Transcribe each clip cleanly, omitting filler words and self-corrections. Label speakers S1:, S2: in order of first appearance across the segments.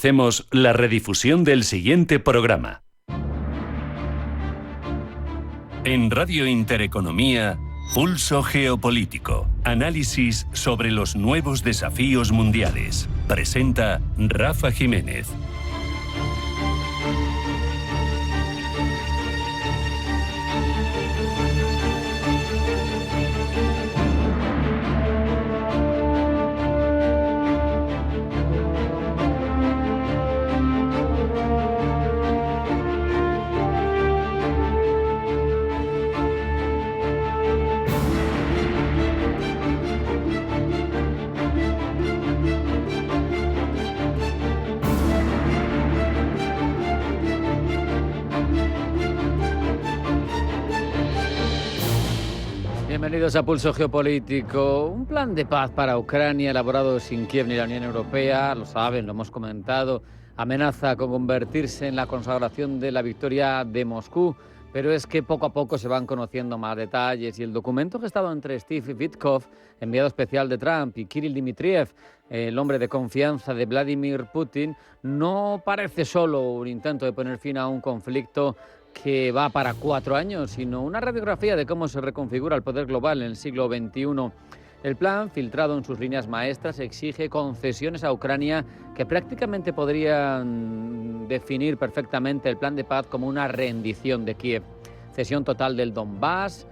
S1: Hacemos la redifusión del siguiente programa. En Radio Intereconomía, Pulso Geopolítico. Análisis sobre los nuevos desafíos mundiales. Presenta Rafa Jiménez.
S2: Bienvenidos a Pulso Geopolítico. Un plan de paz para Ucrania elaborado sin Kiev ni la Unión Europea, lo saben, lo hemos comentado, amenaza con convertirse en la consagración de la victoria de Moscú, pero es que poco a poco se van conociendo más detalles y el documento que estaba entre Steve Witkoff, enviado especial de Trump, y Kirill Dmitriev, el hombre de confianza de Vladimir Putin, no parece solo un intento de poner fin a un conflicto que va para 4 años, sino una radiografía de cómo se reconfigura el poder global en el siglo XXI. El plan, filtrado en sus líneas maestras, exige concesiones a Ucrania que prácticamente podrían definir perfectamente el plan de paz como una rendición de Kiev. Cesión total del Donbass,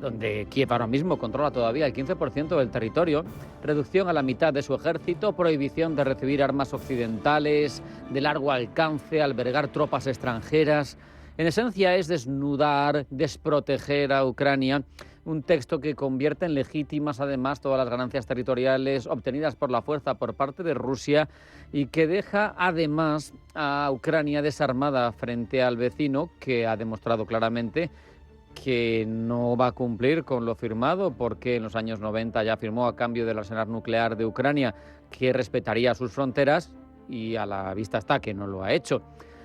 S2: donde Kiev ahora mismo controla todavía el 15% del territorio, reducción a la mitad de su ejército, prohibición de recibir armas occidentales de largo alcance, albergar tropas extranjeras. En esencia es desnudar, desproteger a Ucrania, un texto que convierte en legítimas además todas las ganancias territoriales obtenidas por la fuerza por parte de Rusia y que deja además a Ucrania desarmada frente al vecino, que ha demostrado claramente que no va a cumplir con lo firmado, porque en los años 90 ya firmó a cambio del arsenal nuclear de Ucrania que respetaría sus fronteras y a la vista está que no lo ha hecho.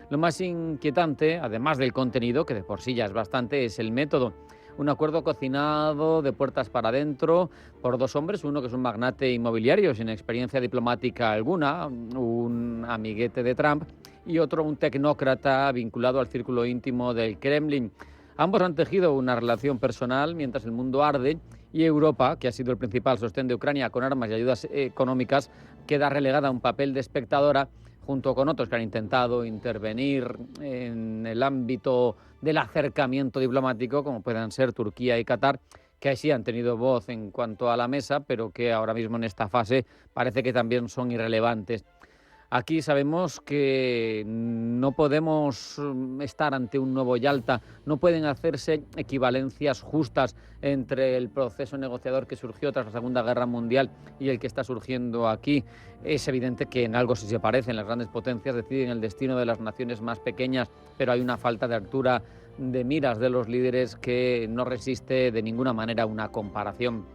S2: Lo más inquietante, además del contenido, que de por sí ya es bastante, es el método. Un acuerdo cocinado de puertas para adentro por dos hombres, uno que es un magnate inmobiliario sin experiencia diplomática alguna, un amiguete de Trump, y otro un tecnócrata vinculado al círculo íntimo del Kremlin. Ambos han tejido una relación personal mientras el mundo arde y Europa, que ha sido el principal sostén de Ucrania con armas y ayudas económicas, queda relegada a un papel de espectadora junto con otros que han intentado intervenir en el ámbito del acercamiento diplomático, como puedan ser Turquía y Qatar, que sí han tenido voz en cuanto a la mesa, pero que ahora mismo en esta fase parece que también son irrelevantes. Aquí sabemos que no podemos estar ante un nuevo Yalta, no pueden hacerse equivalencias justas entre el proceso negociador que surgió tras la Segunda Guerra Mundial y el que está surgiendo aquí. Es evidente que en algo sí se parecen, las grandes potencias deciden el destino de las naciones más pequeñas, pero hay una falta de altura de miras de los líderes que no resiste de ninguna manera una comparación.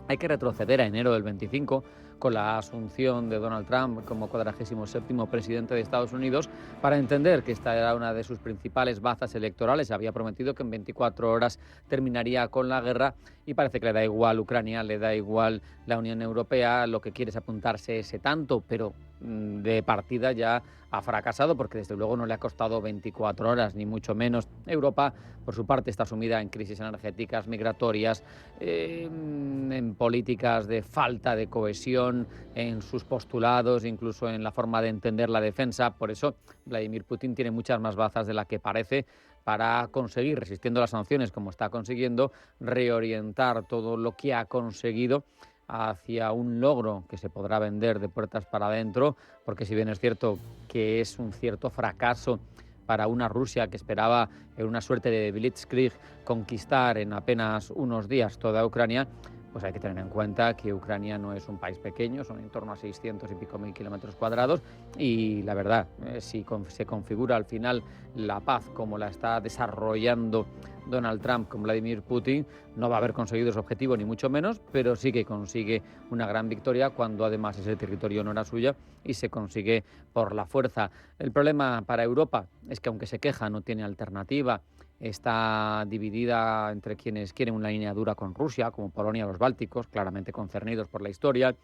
S2: Hay que retroceder a enero del 25, con la asunción de Donald Trump como 47º presidente de Estados Unidos, para entender que esta era una de sus principales bazas electorales. Había prometido que en 24 horas terminaría con la guerra y parece que le da igual Ucrania, le da igual la Unión Europea, lo que quiere es apuntarse ese tanto, pero de partida ya ha fracasado porque desde luego no le ha costado 24 horas, ni mucho menos. Europa, por su parte, está sumida en crisis energéticas, migratorias, en políticas de falta de cohesión, en sus postulados, incluso en la forma de entender la defensa. Por eso Vladimir Putin tiene muchas más bazas de la que parece para conseguir, resistiendo las sanciones como está consiguiendo, reorientar todo lo que ha conseguido hacia un logro que se podrá vender de puertas para adentro, porque si bien es cierto que es un cierto fracaso para una Rusia que esperaba en una suerte de blitzkrieg conquistar en apenas unos días toda Ucrania, pues hay que tener en cuenta que Ucrania no es un país pequeño, son en torno a 600 y pico mil kilómetros cuadrados y la verdad, si se configura al final la paz como la está desarrollando Donald Trump con Vladimir Putin, no va a haber conseguido su objetivo ni mucho menos, pero sí que consigue una gran victoria cuando además ese territorio no era suyo y se consigue por la fuerza. El problema para Europa es que aunque se queja no tiene alternativa. Está dividida entre quienes quieren una línea dura con Rusia, como Polonia o los Bálticos, claramente concernidos por la historia,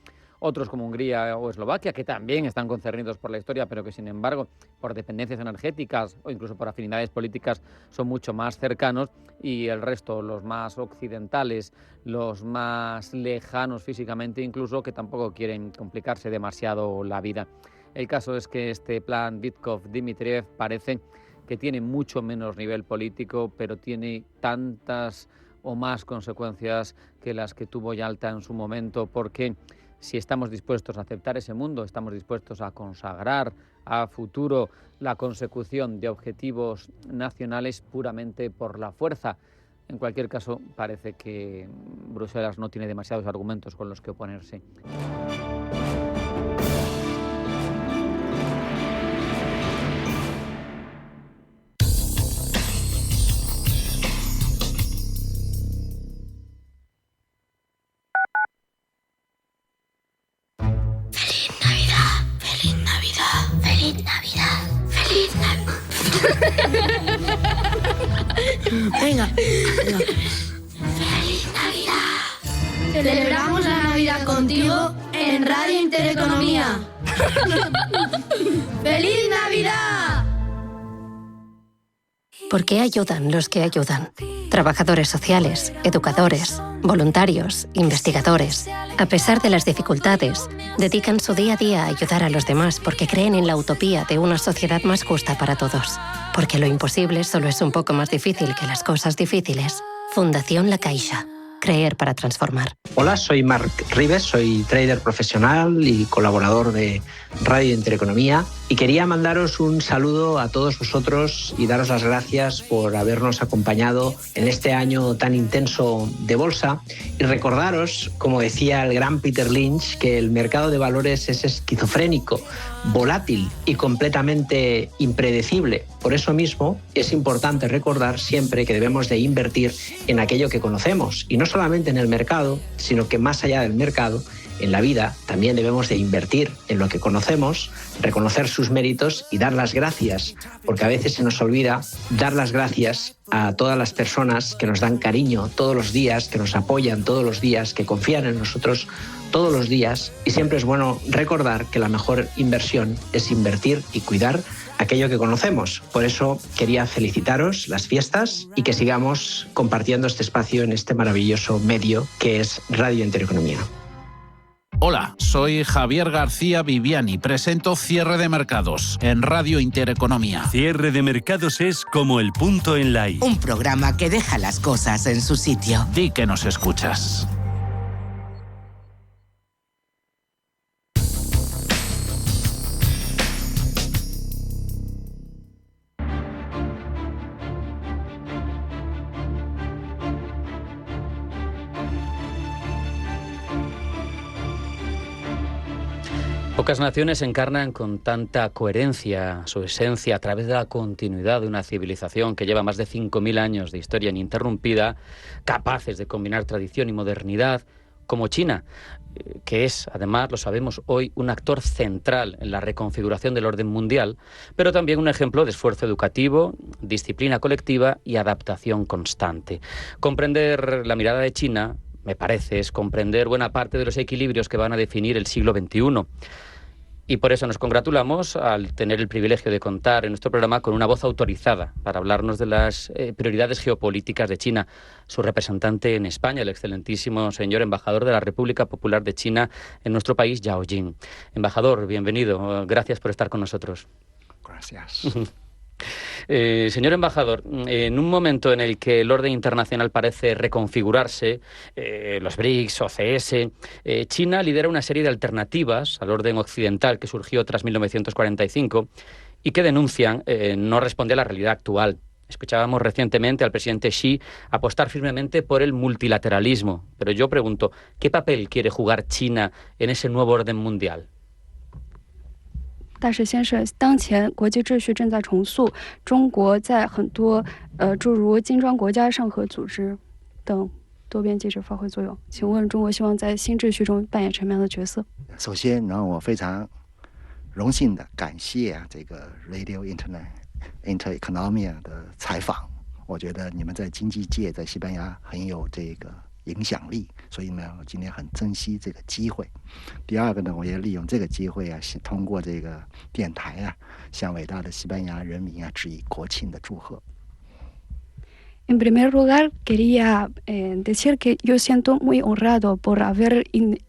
S2: Otros como Hungría o Eslovaquia, que también están concernidos por la historia, pero que sin embargo por dependencias energéticas o incluso por afinidades políticas son mucho más cercanos, y el resto, los más occidentales, los más lejanos físicamente incluso, que tampoco quieren complicarse demasiado la vida. El caso es que este plan Vitkov-Dmitriev parece que tiene mucho menos nivel político, pero tiene tantas o más consecuencias que las que tuvo Yalta en su momento, porque si estamos dispuestos a aceptar ese mundo, estamos dispuestos a consagrar a futuro la consecución de objetivos nacionales puramente por la fuerza. En cualquier caso, parece que Bruselas no tiene demasiados argumentos con los que oponerse.
S3: Venga. ¡Feliz Navidad! Celebramos la Navidad contigo en Radio Intereconomía. ¡Feliz Navidad!
S4: ¿Por qué ayudan los que ayudan? Trabajadores sociales, educadores, voluntarios, investigadores. A pesar de las dificultades, dedican su día a día a ayudar a los demás porque creen en la utopía de una sociedad más justa para todos. Porque lo imposible solo es un poco más difícil que las cosas difíciles. Fundación La Caixa. Creer para transformar.
S5: Hola, soy Marc Ribes, soy trader profesional y colaborador de Radio Intereconomía, y quería mandaros un saludo a todos vosotros y daros las gracias por habernos acompañado en este año tan intenso de bolsa, y recordaros, como decía el gran Peter Lynch, que el mercado de valores es esquizofrénico, volátil y completamente impredecible. Por eso mismo es importante recordar siempre que debemos de invertir en aquello que conocemos, y no solamente en el mercado, sino que más allá del mercado, en la vida también debemos de invertir en lo que conocemos, reconocer sus méritos y dar las gracias, porque a veces se nos olvida dar las gracias a todas las personas que nos dan cariño todos los días, que nos apoyan todos los días, que confían en nosotros todos los días, y siempre es bueno recordar que la mejor inversión es invertir y cuidar aquello que conocemos. Por eso quería felicitaros las fiestas y que sigamos compartiendo este espacio en este maravilloso medio que es Radio Intereconomía.
S6: Hola, soy Javier García Viviani, presento Cierre de Mercados en Radio Intereconomía.
S1: Cierre de Mercados es como el punto en la I.
S7: Un programa que deja las cosas en su sitio.
S6: Di que nos escuchas.
S2: Pocas naciones encarnan con tanta coherencia su esencia a través de la continuidad de una civilización que lleva más de 5.000 años de historia ininterrumpida, capaces de combinar tradición y modernidad, como China, que es, además, lo sabemos hoy, un actor central en la reconfiguración del orden mundial, pero también un ejemplo de esfuerzo educativo, disciplina colectiva y adaptación constante. Comprender la mirada de China, me parece, es comprender buena parte de los equilibrios que van a definir el siglo XXI. Y por eso nos congratulamos al tener el privilegio de contar en nuestro programa con una voz autorizada para hablarnos de las prioridades geopolíticas de China. Su representante en España, el excelentísimo señor embajador de la República Popular de China en nuestro país, Yao Jing. Embajador, bienvenido. Gracias por estar con nosotros.
S8: Gracias.
S2: Señor embajador, en un momento en el que el orden internacional parece reconfigurarse, los BRICS, OCS, China lidera una serie de alternativas al orden occidental que surgió tras 1945 y que denuncian no responde a la realidad actual. Escuchábamos recientemente al presidente Xi apostar firmemente por el multilateralismo, pero yo pregunto, ¿qué papel quiere jugar China en ese nuevo orden mundial?
S9: 大使先生，当前国际秩序正在重塑，中国在很多诸如金砖国家上合组织等多边机制发挥作用。请问中国希望在新秩序中扮演什么样的角色？
S8: 首先，让我非常荣幸的感谢这个 Radio Intereconomia 的采访。我觉得你们在经济界在西班牙很有这个影响力，所以呢，我今天很珍惜这个机会。第二个呢，我也利用这个机会啊，通过这个电台啊，向伟大的西班牙人民啊致以国庆的祝贺。
S9: En primer lugar, quería decir que yo siento muy honrado por haber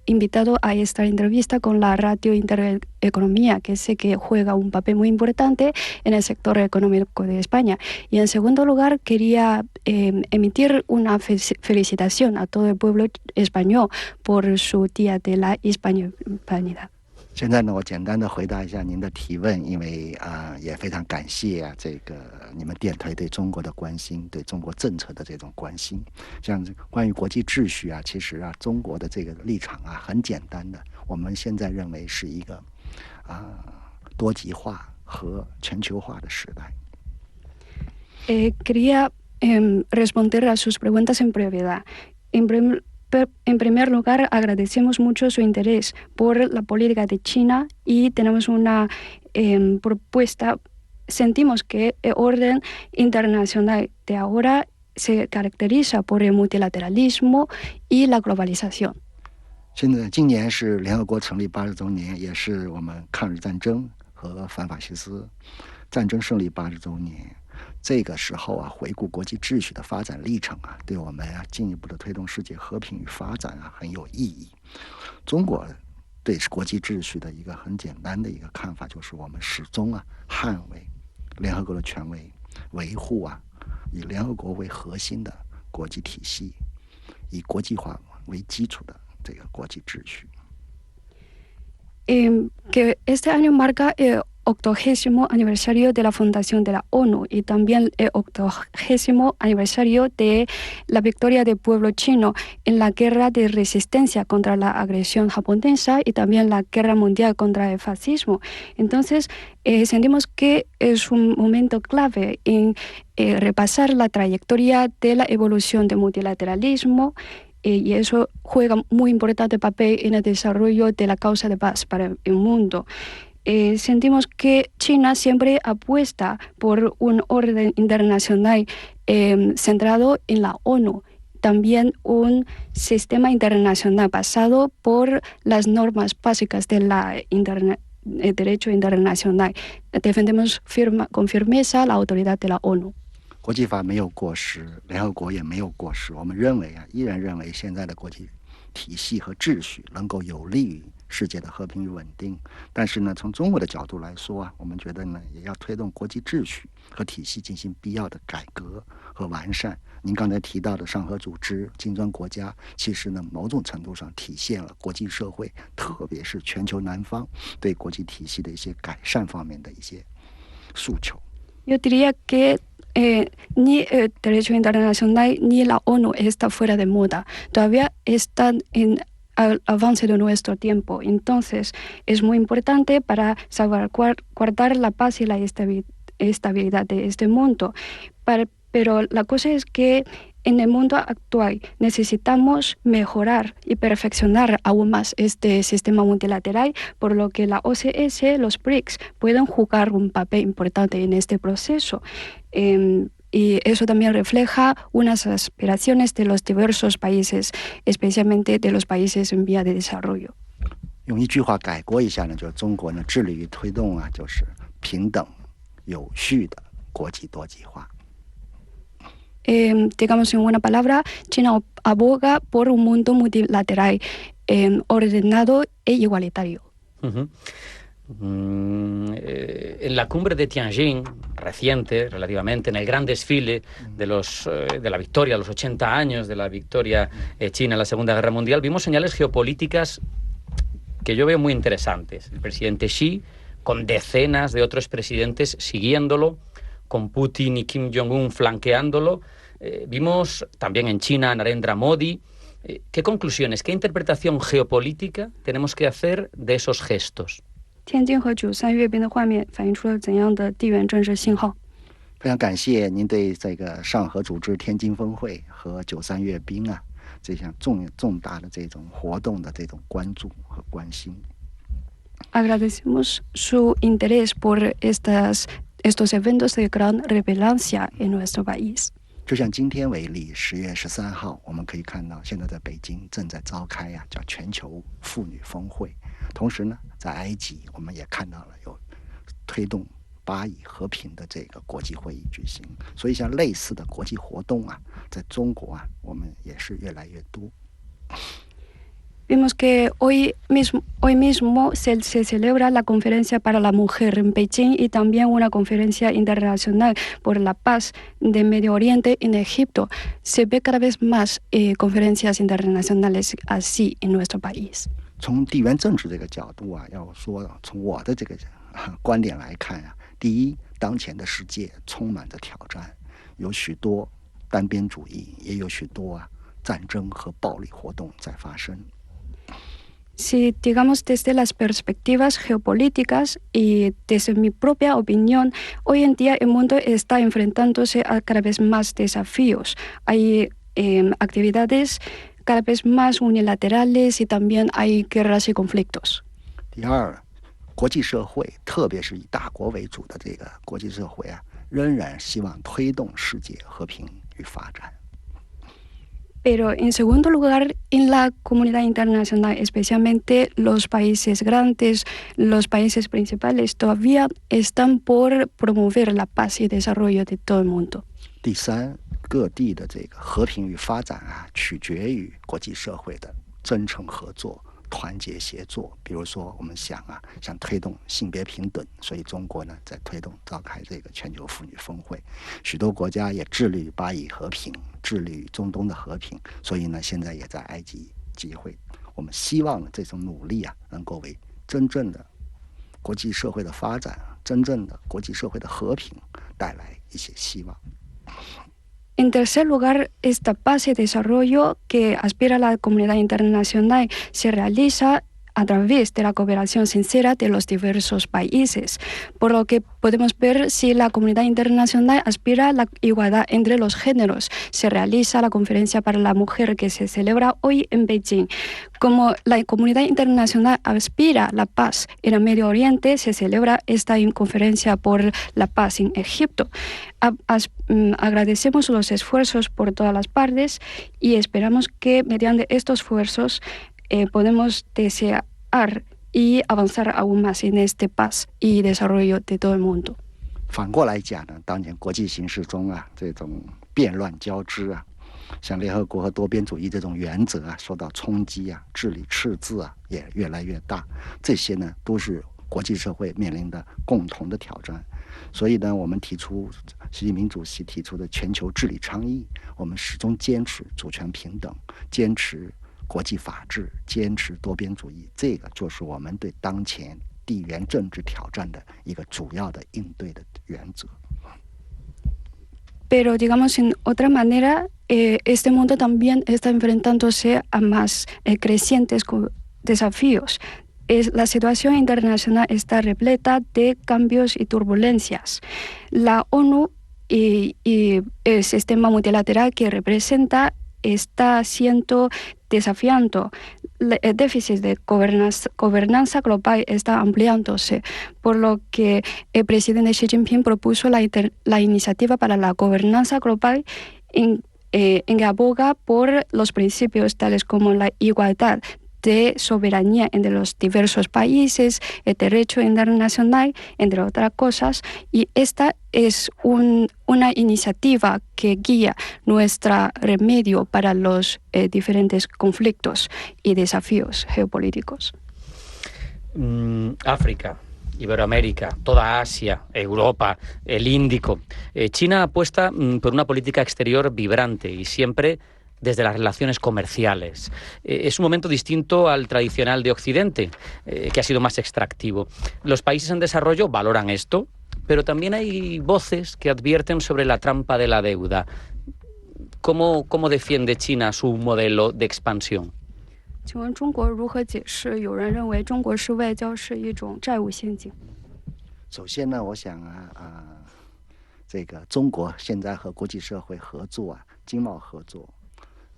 S9: invitado a esta entrevista con la Radio Intereconomía, que sé que juega un papel muy importante en el sector económico de España. Y en segundo lugar, quería emitir una felicitación a todo el pueblo español por su Día de la Hispanidad.
S8: 现在呢，我简单的回答一下您的提问，因为也非常感谢这个你们电台对中国的关心，对中国政策的这种关心。像关于国际秩序啊，其实中国的这个立场很简单的，我们现在认为是一个多极化和全球化的时代。
S9: Quería responder a sus preguntas en brevedad. En primer lugar, agradecemos mucho su interés por la política de China y tenemos una propuesta. Sentimos que el orden internacional de ahora se caracteriza por el multilateralismo y la globalización.
S8: 今年是联合国成立80周年，也是我们抗日战争和反法西斯战争胜利80周年。这个时候回顾国际秩序的发展历程对我们进一步的推动世界和平与发展很有意义。中国对国际秩序的一个很简单的一个看法，就是我们始终捍卫联合国的权威，维护以联合国为核心的国际体系，以国际化为基础的这个国际秩序。
S9: Que este año marca el 80º aniversario de la fundación de la ONU y también el 80º aniversario de la victoria del pueblo chino en la guerra de resistencia contra la agresión japonesa y también la guerra mundial contra el fascismo. Entonces, sentimos que es un momento clave en repasar la trayectoria de la evolución del multilateralismo y eso juega muy importante papel en el desarrollo de la causa de paz para el mundo. Sentimos que China siempre apuesta por un orden internacional centrado en la ONU, también un sistema internacional basado por las normas básicas del derecho internacional. Defendemos con firmeza la autoridad de la ONU.
S8: 国际法没有过时，联合国也没有过时。我们依然认为现在的国际体系和秩序能够有利于世界的和平与稳定。但是呢，从中国的角度来说我们觉得呢，也要推动国际秩序和体系进行必要的改革和完善。您刚才提到的上合组织、金砖国家，其实呢，某种程度上体现了国际社会，特别是全球南方对国际体系的一些改善方面的一些诉求。
S9: Yo diría que ni el derecho internacional ni la ONU está fuera de moda. Todavía están en avance de nuestro tiempo. Entonces, es muy importante para salvaguardar la paz y la estabilidad de este mundo. Pero la cosa es que en el mundo actual necesitamos mejorar y perfeccionar aún más este sistema multilateral, por lo que la OCS, los BRICS, pueden jugar un papel importante en este proceso. Y eso también refleja unas aspiraciones de los diversos países, especialmente de los países en vía de desarrollo.
S8: 用一句话概括一下呢，就是中国呢致力于推动就是平等、有序的国际多极化。
S9: Digamos en una palabra, China aboga por un mundo multilateral, ordenado e igualitario.
S2: En la cumbre de Tianjin, reciente, relativamente, en el gran desfile de la victoria, los 80 años de la victoria china en la Segunda Guerra Mundial, vimos señales geopolíticas que yo veo muy interesantes. El presidente Xi, con decenas de otros presidentes siguiéndolo, con Putin y Kim Jong-un flanqueándolo. Vimos también en China a Narendra Modi. ¿Qué conclusiones, qué interpretación geopolítica tenemos que hacer de esos gestos?
S9: 天津和93阅兵的画面反映出了怎样的地缘政治信号？
S8: 非常感谢您对这个上合组织天津峰会和93阅兵这项重大的这种活动的这种关注和关心。
S9: Agradecemos su interés por estos eventos de gran relevancia en nuestro país.
S8: 就像今天为例，10月13号，我们可以看到，现在在北京正在召开叫全球妇女峰会。同时呢，在埃及，我们也看到了有推动巴以和平的这个国际会议举行。所以，像类似的国际活动在中国我们也是越来越多。
S9: Vimos que hoy mismo se celebra la Conferencia para la Mujer en Beijing y también una conferencia internacional por la paz de Medio Oriente en Egipto. Se ve cada vez más conferencias internacionales así en nuestro país.
S8: 从地缘政治这个角度要说，从我的这个观点来看第一，当前的世界充满着挑战，有许多单边主义，也有许多战争和暴力活动在发生。
S9: Si digamos desde las perspectivas geopolíticas y desde mi propia opinión, hoy en día el mundo está enfrentándose a cada vez más desafíos. Hay actividades cada vez más unilaterales y también hay guerras y conflictos.
S8: 第二，国际社会，特别是以大国为主的这个国际社会仍然希望推动世界和平与发展。
S9: Pero en segundo lugar, en la comunidad internacional, especialmente los países grandes, los países principales, todavía están por promover la paz y desarrollo de todo el mundo.
S8: 第三，各地的这个和平与发展取决于国际社会的真诚合作、团结协作。比如说，我们想推动性别平等，所以中国呢在推动召开这个全球妇女峰会。许多国家也致力于巴以和平，致力于中东的和平，所以呢现在也在埃及集会。我们希望这种努力能够为真正的国际社会的发展、真正的国际社会的和平带来一些希望。
S9: En tercer lugar, esta paz y desarrollo que aspira la comunidad internacional se realiza a través de la cooperación sincera de los diversos países, por lo que podemos ver si la comunidad internacional aspira a la igualdad entre los géneros. Se realiza la Conferencia para la Mujer que se celebra hoy en Beijing. Como la comunidad internacional aspira a la paz en el Medio Oriente, se celebra esta conferencia por la paz en Egipto. Agradecemos los esfuerzos por todas las partes y esperamos que mediante estos esfuerzos podemos desear y avanzar aún más en este paz y desarrollo de todo el mundo.
S8: 反过来讲呢，当前国际形势中这种变乱交织像联合国和多边主义这种原则受到冲击治理赤字也越来越大，这些呢都是国际社会面临的共同的挑战。所以呢，我们提出习近平主席提出的全球治理倡议，我们始终坚持主权平等，坚持国际法治，坚持多边主义，这个就是我们对当前地缘政治挑战的一个主要的应对的原则。
S9: Pero digamos en otra manera, este mundo también está enfrentándose a más crecientes desafíos. La situación internacional está repleta de cambios y turbulencias. La ONU y el sistema multilateral que representa está siendo desafiando. El déficit de gobernanza global está ampliándose, por lo que el presidente Xi Jinping propuso la iniciativa para la gobernanza global en que aboga por los principios tales como la igualdad de soberanía entre los diversos países, el derecho internacional, entre otras cosas, y esta es una iniciativa que guía nuestro remedio para los diferentes conflictos y desafíos geopolíticos.
S2: África, Iberoamérica, toda Asia, Europa, el Índico. China apuesta por una política exterior vibrante y siempre desde las relaciones comerciales. Es un momento distinto al tradicional de Occidente, que ha sido más extractivo. Los países en desarrollo valoran esto, pero también hay voces que advierten sobre la trampa de la deuda. ¿Cómo defiende China su modelo de expansión?
S9: 请问中国如何解释有人认为中国式外交是一种债务陷阱？
S8: 首先呢，我想这个中国现在和国际社会合作经贸合作，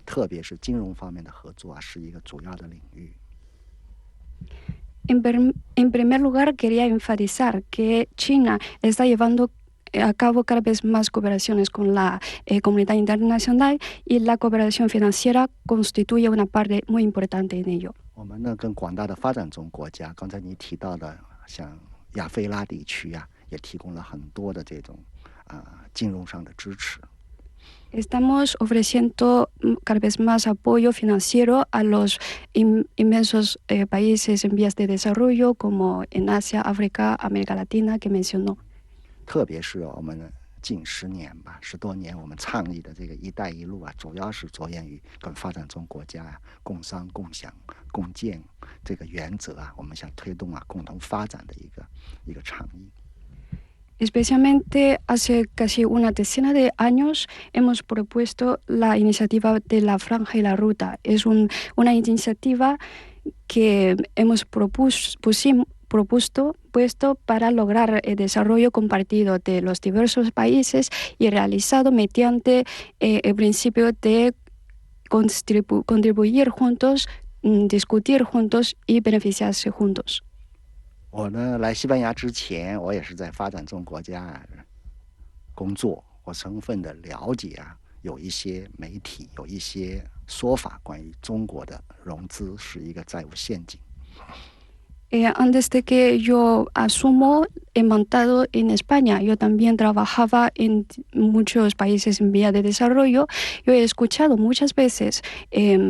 S8: 特别是金融方面的合作是一个主要的领域。
S9: En primer lugar, quería enfatizar que China está llevando a cabo cada vez más cooperaciones con la comunidad internacional y la cooperación financiera constituye una parte muy importante en ello.
S8: 我们呢跟广大的发展中国家，刚才你提到的像亚非拉地区啊，也提供了很多的这种金融上的支持。
S9: Estamos ofreciendo cada vez más apoyo financiero a los inmensos países en vías de desarrollo como en Asia, África, América Latina que mencionó.
S8: 特别是我们近10年吧，10多年，我们倡议的这个“一带一路”啊，主要是着眼于跟发展中国家共商、共享、共建这个原则啊，我们想推动共同发展的一个倡议。
S9: Especialmente hace casi una decena de años hemos propuesto la iniciativa de la Franja y la Ruta. Es una iniciativa que hemos propuesto para lograr el desarrollo compartido de los diversos países y realizado mediante el principio de contribuir juntos, discutir juntos y beneficiarse juntos.
S8: 我呢来西班牙之前，我也是在发展中国家工作，我充分的了解有一些媒体有一些说法关于中国的融资是一个债务陷阱。
S9: Antes de que yo asumo he montado en España, yo también trabajaba en muchos países en vía de desarrollo. Yo he escuchado muchas veces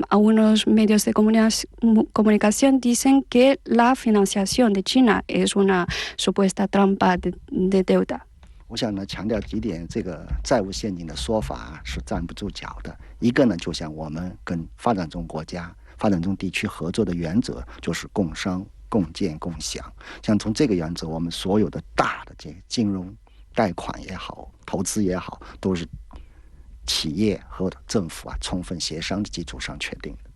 S9: a unos medios de comunicación dicen que la financiación de China es una supuesta trampa de deuda.
S8: 我想呢，强调几点，这个债务陷阱的说法是站不住脚的。一个呢，就像我们跟发展中国家、发展中地区合作的原则，就是共商、共建、共享。像从这个原则，我们所有的大的这个金融贷款也好、投资也好，都是企业和政府充分协商的基础上确定
S9: 的。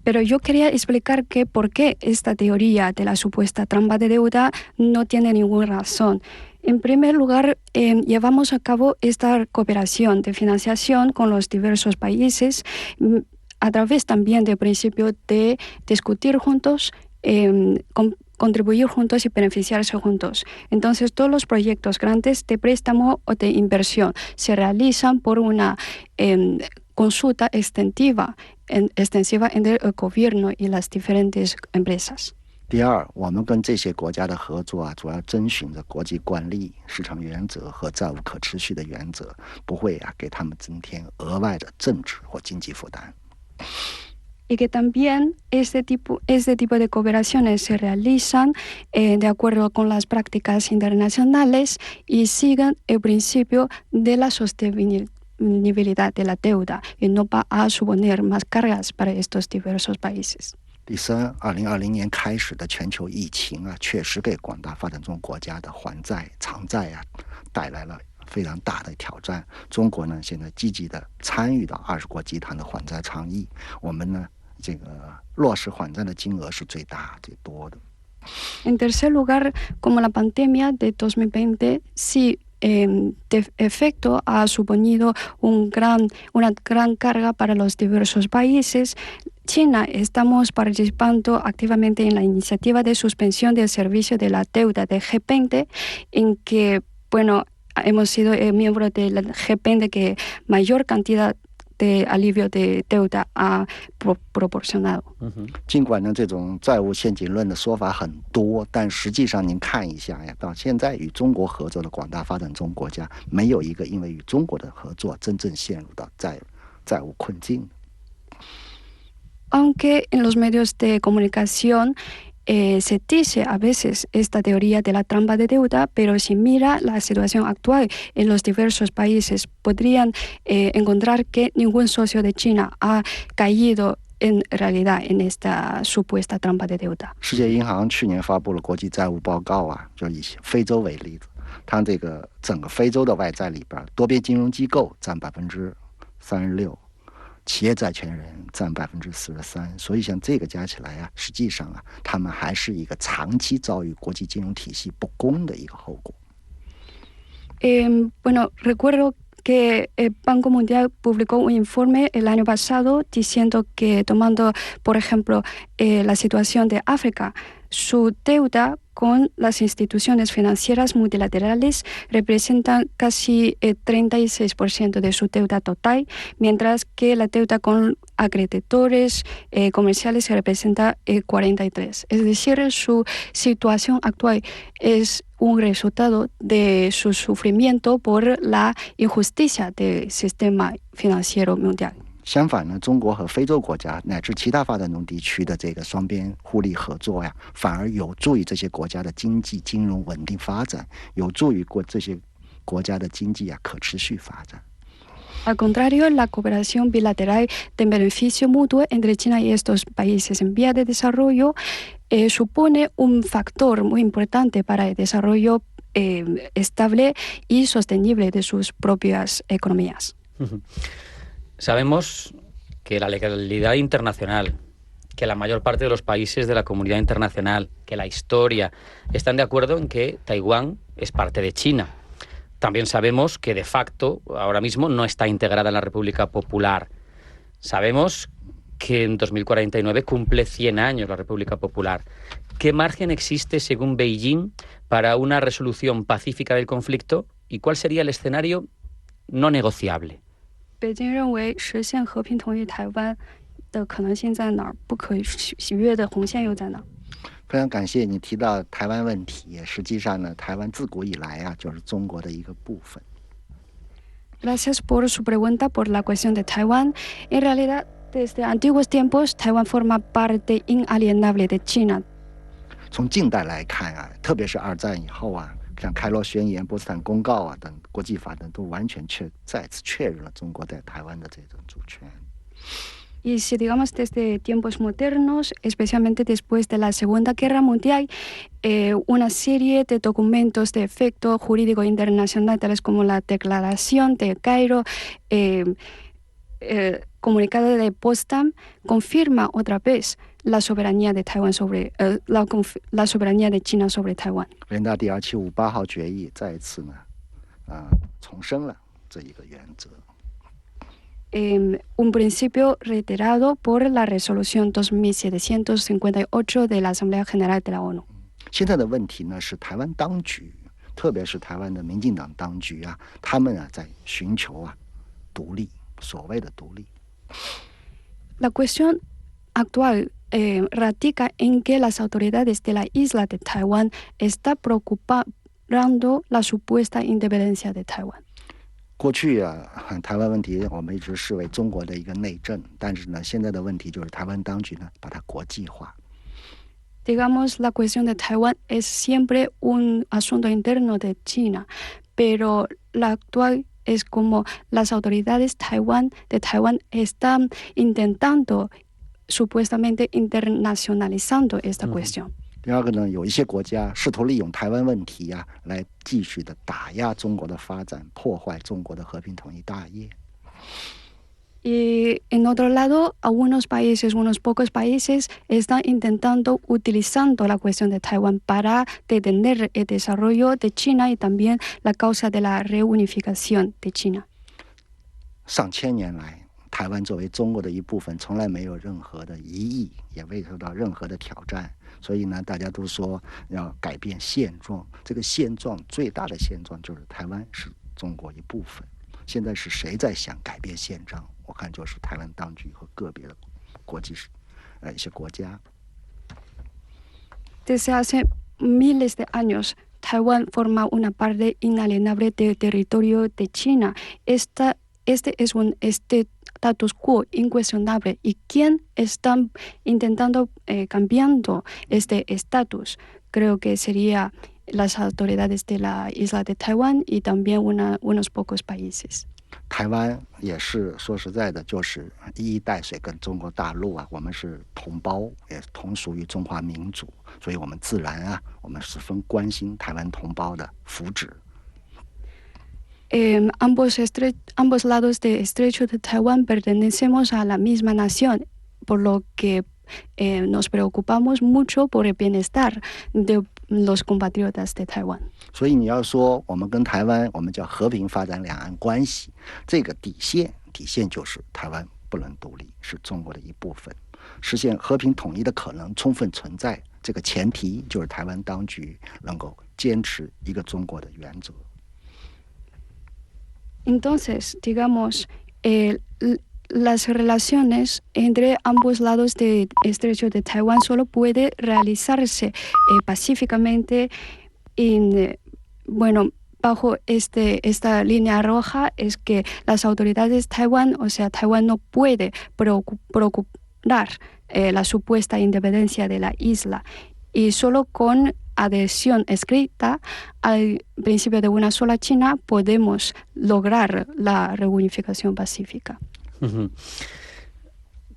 S9: Pero yo quería explicar que por qué esta teoría de la supuesta trampa de deuda no tiene ninguna razón. En primer lugar, llevamos a cabo esta cooperación de financiación con los diversos países a través también del principio de discutir juntos, contribuir juntos y beneficiarse juntos. Entonces, todos los proyectos grandes de préstamo o de inversión se realizan por una consulta extensiva entre el gobierno y las diferentes empresas.
S8: 第二，我们跟这些国家的合作主要遵循着国际惯例、市场原则和债务可持续的原则，不会给他们增添额外的政治或经济负担。
S9: Y que también este tipo de cooperaciones se realizan de acuerdo con las prácticas internacionales y siguen el principio de la sostenibilidad de la deuda y no va a suponer más cargas para estos diversos países.
S8: 第三，2020年开始的全球疫情确实给广大发展中国家的还债、偿债带来了非常大的挑战。中国呢，现在积极的参与到20国集团的还债倡议，我们呢，这个落实还债的金额是最大最多的。
S9: En tercer lugar, como la pandemia de 2020 sí de efecto ha suponido una gran carga para los diversos países. China estamos participando activamente en la iniciativa de suspensión del servicio de la deuda de G20, en que, bueno, hemos sido miembro del G20 que mayor cantidad de alivio de deuda ha proporcionado.
S8: 尽管呢，这种债务陷阱论的说法很多，但实际上您看一下到现在与中国合作的广大发展中国家，没有一个因为与中国的合作真正陷入到债务困境。
S9: Aunque en los medios de comunicación se dice a veces esta teoría de la trampa de deuda, pero si mira la situación actual en los diversos países, podrían encontrar que ningún socio de China ha caído en realidad en esta supuesta trampa de deuda.
S8: 世界银行去年发布了国际债务报告就以非洲为例子，它这个整个非洲的外债里边，多边金融机构占36%。企业债权人占43%，所以像这个加起来实际上他们还是一个长期遭遇国际金融体系不公的一个后果。
S9: Bueno, recuerdo que el Banco Mundial publicó un informe el año pasado diciendo que tomando, por ejemplo, la situación de África, su deuda con las instituciones financieras multilaterales representan casi el 36% de su deuda total, mientras que la deuda con acreedores comerciales representa el 43%. Es decir, su situación actual es un resultado de su sufrimiento por la injusticia del sistema financiero mundial.
S8: 相反呢，中国和非洲国家乃至其他发展中地区的这个双边互利合作呀，反而有助于这些国家的经济金融稳定发展，有助于这些国家的经济可持续发展。
S9: Al contrario, la cooperación bilateral de beneficio mutuo entre China y estos países en vía de desarrollo supone un factor muy importante para el desarrollo estable y sostenible de sus propias economías.
S2: Sabemos que la legalidad internacional, que la mayor parte de los países de la comunidad internacional, que la historia, están de acuerdo en que Taiwán es parte de China. También sabemos que de facto ahora mismo no está integrada en la República Popular. Sabemos que en 2049 cumple 100 años la República Popular. ¿Qué margen existe, según Beijing, para una resolución pacífica del conflicto y cuál sería el escenario no negociable?
S9: 北京认为实现和平统一台湾的可能性在哪儿？不可逾越的红线又在哪儿？
S8: 非常感谢你提到台湾问题，实际上呢，台湾自古以来就是中国的一个部分。
S9: Gracias por su pregunta por la cuestión de Taiwán. En realidad, desde antiguos tiempos, Taiwán forma parte inalienable de China.
S8: 从近代来看特别是二战以后像开罗宣言、波茨坦公告等国际法等，都完全再次确认了中国在台湾的这种主权。
S9: Y si digamos desde tiempos modernos, especialmente después de la Segunda Guerra Mundial, una serie de documentos de efecto jurídico internacional, tales como la Declaración de Cairo, Comunicado de Potsdam, confirma otra vez la soberanía de Taiwán sobre la soberanía de China sobre Taiwán.
S8: 人大第2758号决议再次呢，重申了这一个原则。
S9: Un principio reiterado por la resolución 2758 de la Asamblea General de la ONU.
S8: 现在的问题呢是台湾当局，特别是台湾的民进党当局他们在寻求独立，所谓的独立。
S9: La cuestión actual radica en que las autoridades de la isla de Taiwán están preocupando la supuesta independencia de Taiwán.
S8: 过去台湾问题我们一直视为中国的一个内政，但是呢，现在的问题就是台湾当局呢把它国际化。
S9: Digamos, la cuestión de Taiwán es siempre un asunto interno de China, pero la actual es como las autoridades de Taiwán están intentando supuestamente internacionalizando esta cuestión.
S8: 第二个呢，有一些国家试图利用台湾问题来继续的打压中国的发展，破坏中国的和平统一大业。
S9: Y en otro lado, algunos países, unos pocos países, están intentando utilizando la cuestión de Taiwán para detener el desarrollo de China y también la causa de la reunificación de China.
S8: 上千年来，台湾作为中国的一部分，从来没有任何的疑义，也未受到任何的挑战。所以呢，大家都说要改变现状。这个现状最大的现状就是台湾是中国一部分。现在是谁在想改变现状？我看就是台湾当局和个别的国际一些国家。
S9: Desde hace miles de años, Taiwán forma una parte inalienable del territorio de China. Este es un status quo incuestionable y quien están intentando cambiando este estatus, creo que sería las autoridades de la isla de Taiwán y también unos pocos países.
S8: 台湾也是说实在的，就是一衣带水跟中国大陆我们是同胞，也同属于中华民族，所以我们自然我们十分关心台湾同胞的福祉。
S9: Ambos lados del estrecho de Taiwán pertenecemos a la misma nación, por lo que nos preocupamos mucho por el bienestar de los compatriotas de Taiwán.
S8: 所以你要说我们跟台湾，我们叫和平发展两岸关系，这个底线就是台湾不能独立，是中国的一部分，实现和平统一的可能充分存在，这个前提就是台湾当局能够坚持一个中国的原则。
S9: Entonces, digamos, las relaciones entre ambos lados del estrecho de Taiwán solo puede realizarse pacíficamente bajo esta línea roja es que las autoridades de Taiwán, o sea, Taiwán no puede procurar la supuesta independencia de la isla y solo con adhesión escrita al principio de una sola China podemos lograr la reunificación pacífica.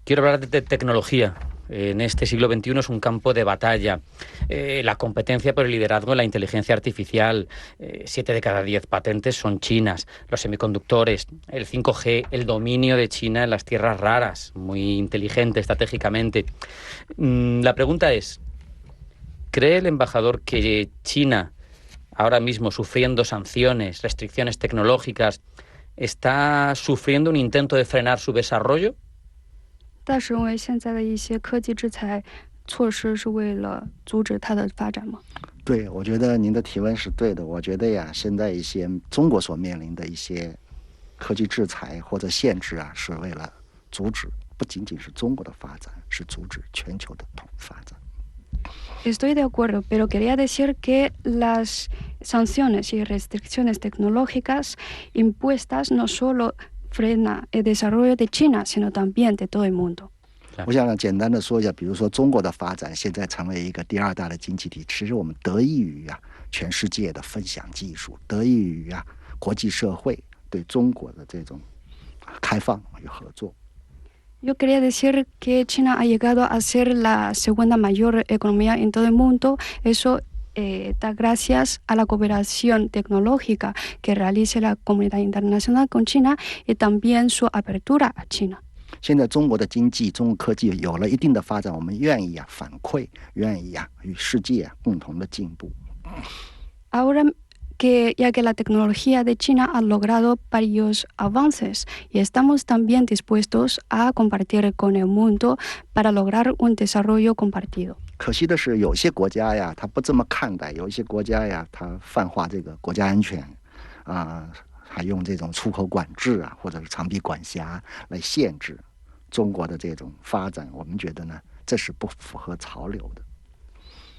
S2: Quiero hablar de tecnología. En este siglo XXI es un campo de batalla. La competencia por el liderazgo en la inteligencia artificial, 7 de cada 10 patentes son chinas, los semiconductores, el 5G, el dominio de China en las tierras raras, muy inteligente estratégicamente. La pregunta es, ¿cree el embajador que China, ahora mismo sufriendo sanciones, restricciones tecnológicas, está sufriendo un intento de frenar su desarrollo?
S9: 大使认为现在的一些科技制裁措施是为了阻止它的发展吗？
S8: 对，我觉得您的提问是对的。我觉得呀，现在一些中国所面临的一些科技制裁或者限制啊，是为了阻止不仅仅是中国的发展，是阻止全球的发展。
S9: Estoy de acuerdo, pero quería decir que las sanciones y restricciones tecnológicas impuestas no solo frena el desarrollo de China, sino también de todo el mundo.
S8: 我想简单的说一下，比如说中国的发展现在成为一个第2大的经济体，其实我们得益于全世界的分享技术，得益于国际社会对中国的这种开放与合作。
S9: Yo quería decir que China ha llegado a ser la segunda mayor economía en todo el mundo. Eso da gracias a la cooperación tecnológica que realiza la comunidad internacional con China y también su apertura a China.
S8: 现在中国的经济、中国科技有了一定的发展，我们愿意反馈，愿意与世界共同的进步。
S9: Ahora ya que la tecnología de China ha logrado varios avances y estamos también dispuestos a compartir con el mundo para lograr un desarrollo compartido.
S8: 可惜的是，有些国家它不这么看待，有一些国家它泛化这个国家安全还用这种出口管制或者是长臂管辖来限制中国的这种发展。我们觉得呢，这是不符合潮流的。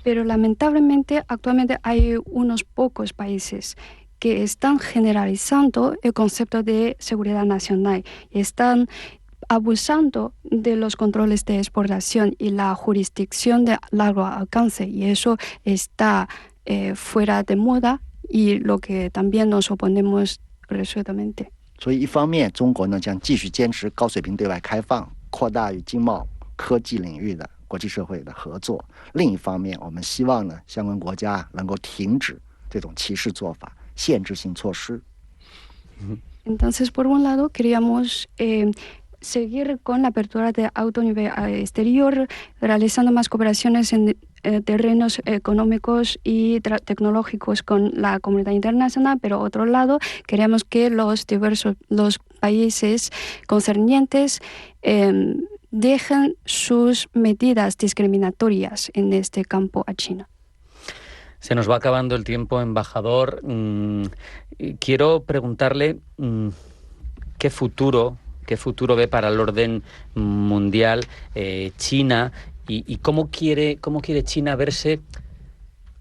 S9: Pero lamentablemente actualmente hay unos pocos países que están generalizando el concepto de seguridad nacional y están abusando de los controles de exportación y la jurisdicción de largo alcance, y eso está fuera de moda y lo que también nos oponemos resueltamente.
S8: 所以一方面中国呢将继续坚持高水平对外开放，扩大与经贸科技领域的国际社会的合作，另一方面我们希望呢相关国家能够停止这种歧视做法、限制性措施。
S9: Entonces, por un lado, queríamos seguir con la apertura de alto nivel exterior, realizando más cooperaciones en terrenos económicos y tecnológicos con la comunidad internacional, pero otro lado, queríamos que los países concernientes dejen sus medidas discriminatorias en este campo a China.
S2: Se nos va acabando el tiempo, embajador. Quiero preguntarle qué futuro ve para el orden mundial China y cómo quiere China verse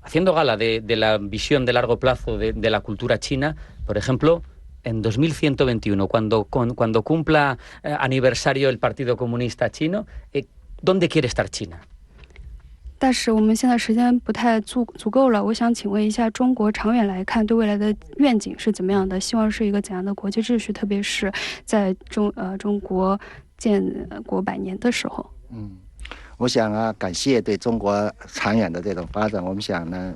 S2: haciendo gala de la visión de largo plazo de la cultura china, por ejemplo, en 2121, cuando cumpla aniversario el Partido Comunista Chino, ¿dónde quiere estar China?
S9: 但是我们现在时间不太足够了，我想请问一下，中国长远来看对未来的愿景是怎么样的？希望是一个怎样的国际秩序？特别是在中国建国100年的时候。
S8: 我想感谢对中国长远的这种发展。我们想呢，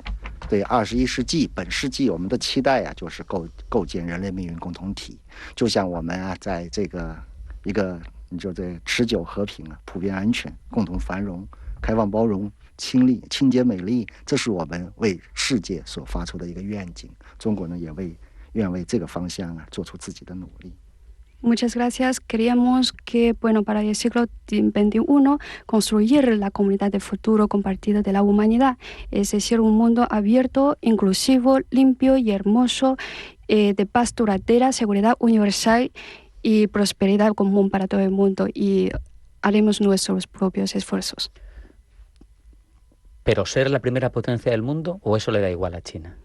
S8: 对21世纪本世纪我们的期待就是构建人类命运共同体。就像我们在这个一个就这持久和平普遍安全、共同繁荣、开放包容、清洁美丽，这是我们为世界所发出的一个愿景。中国呢也愿为这个方向做出自己的努力。
S9: Muchas gracias. Queríamos que, para el siglo XXI, construir la comunidad de futuro compartida de la humanidad, es decir, un mundo abierto, inclusivo, limpio y hermoso, de paz duradera, seguridad universal y prosperidad común para todo el mundo. Y haremos nuestros propios esfuerzos.
S2: ¿Pero ser la primera potencia del mundo o eso le da igual a China?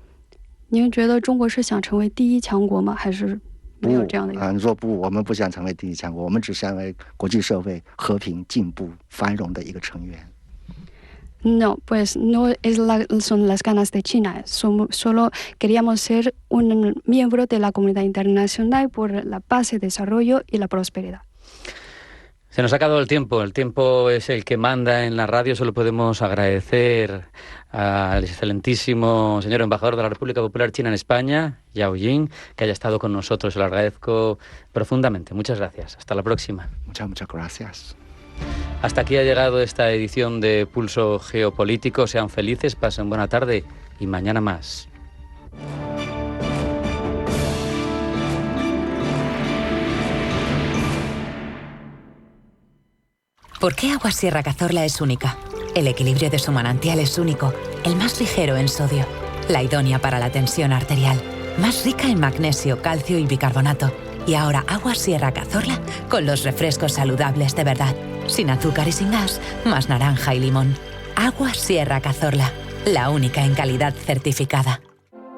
S9: 您觉得中国是想成为第一强国吗？还是没有这样的？
S8: 你说不，我们不想成为第一强国，我们只想为国际社会和平、进步、繁荣的一个成员。
S9: No, pues no son las ganas de China. Solo queríamos ser un miembro de la comunidad internacional por la paz, el desarrollo y la prosperidad.
S2: Se nos ha acabado el tiempo es el que manda en la radio. Solo podemos agradecer al excelentísimo señor embajador de la República Popular China en España, Yao Jing, que haya estado con nosotros. Se lo agradezco profundamente. Muchas gracias. Hasta la próxima.
S8: Muchas gracias.
S2: Hasta aquí ha llegado esta edición de Pulso Geopolítico. Sean felices, pasen buena tarde y mañana más.
S10: ¿Por qué Agua Sierra Cazorla es única? El equilibrio de su manantial es único, el más ligero en sodio, la idónea para la tensión arterial, más rica en magnesio, calcio y bicarbonato. Y ahora Agua Sierra Cazorla con los refrescos saludables de verdad, sin azúcar y sin gas, más naranja y limón. Agua Sierra Cazorla, la única en calidad certificada.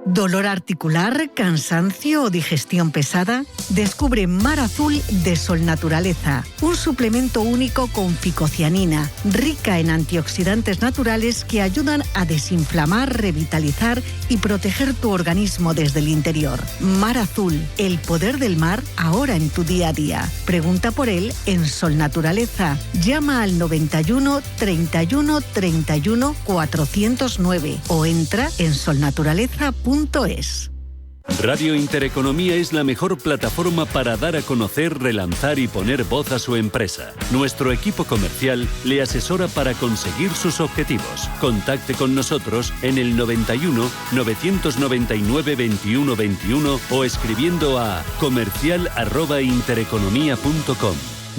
S11: ¿Dolor articular, cansancio o digestión pesada? Descubre Mar Azul de Sol Naturaleza, un suplemento único con ficocianina, rica en antioxidantes naturales que ayudan a desinflamar, revitalizar y proteger tu organismo desde el interior. Mar Azul, el poder del mar ahora en tu día a día. Pregunta por él en Sol Naturaleza. Llama al 91 31 31 409 o entra en solnaturaleza.es.
S1: Radio Intereconomía es la mejor plataforma para dar a conocer, relanzar y poner voz a su empresa. Nuestro equipo comercial le asesora para conseguir sus objetivos. Contacte con nosotros en el 91 999 21 21 o escribiendo a comercial@intereconomia.com.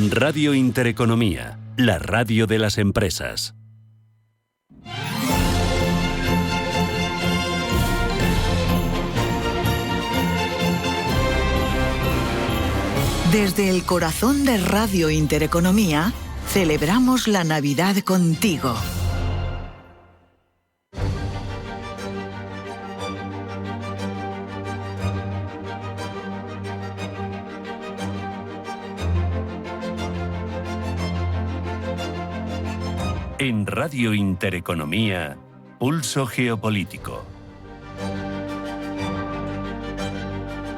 S1: Radio Intereconomía, la radio de las empresas.
S11: Desde el corazón de Radio Intereconomía, celebramos la Navidad contigo.
S1: En Radio Intereconomía, Pulso Geopolítico.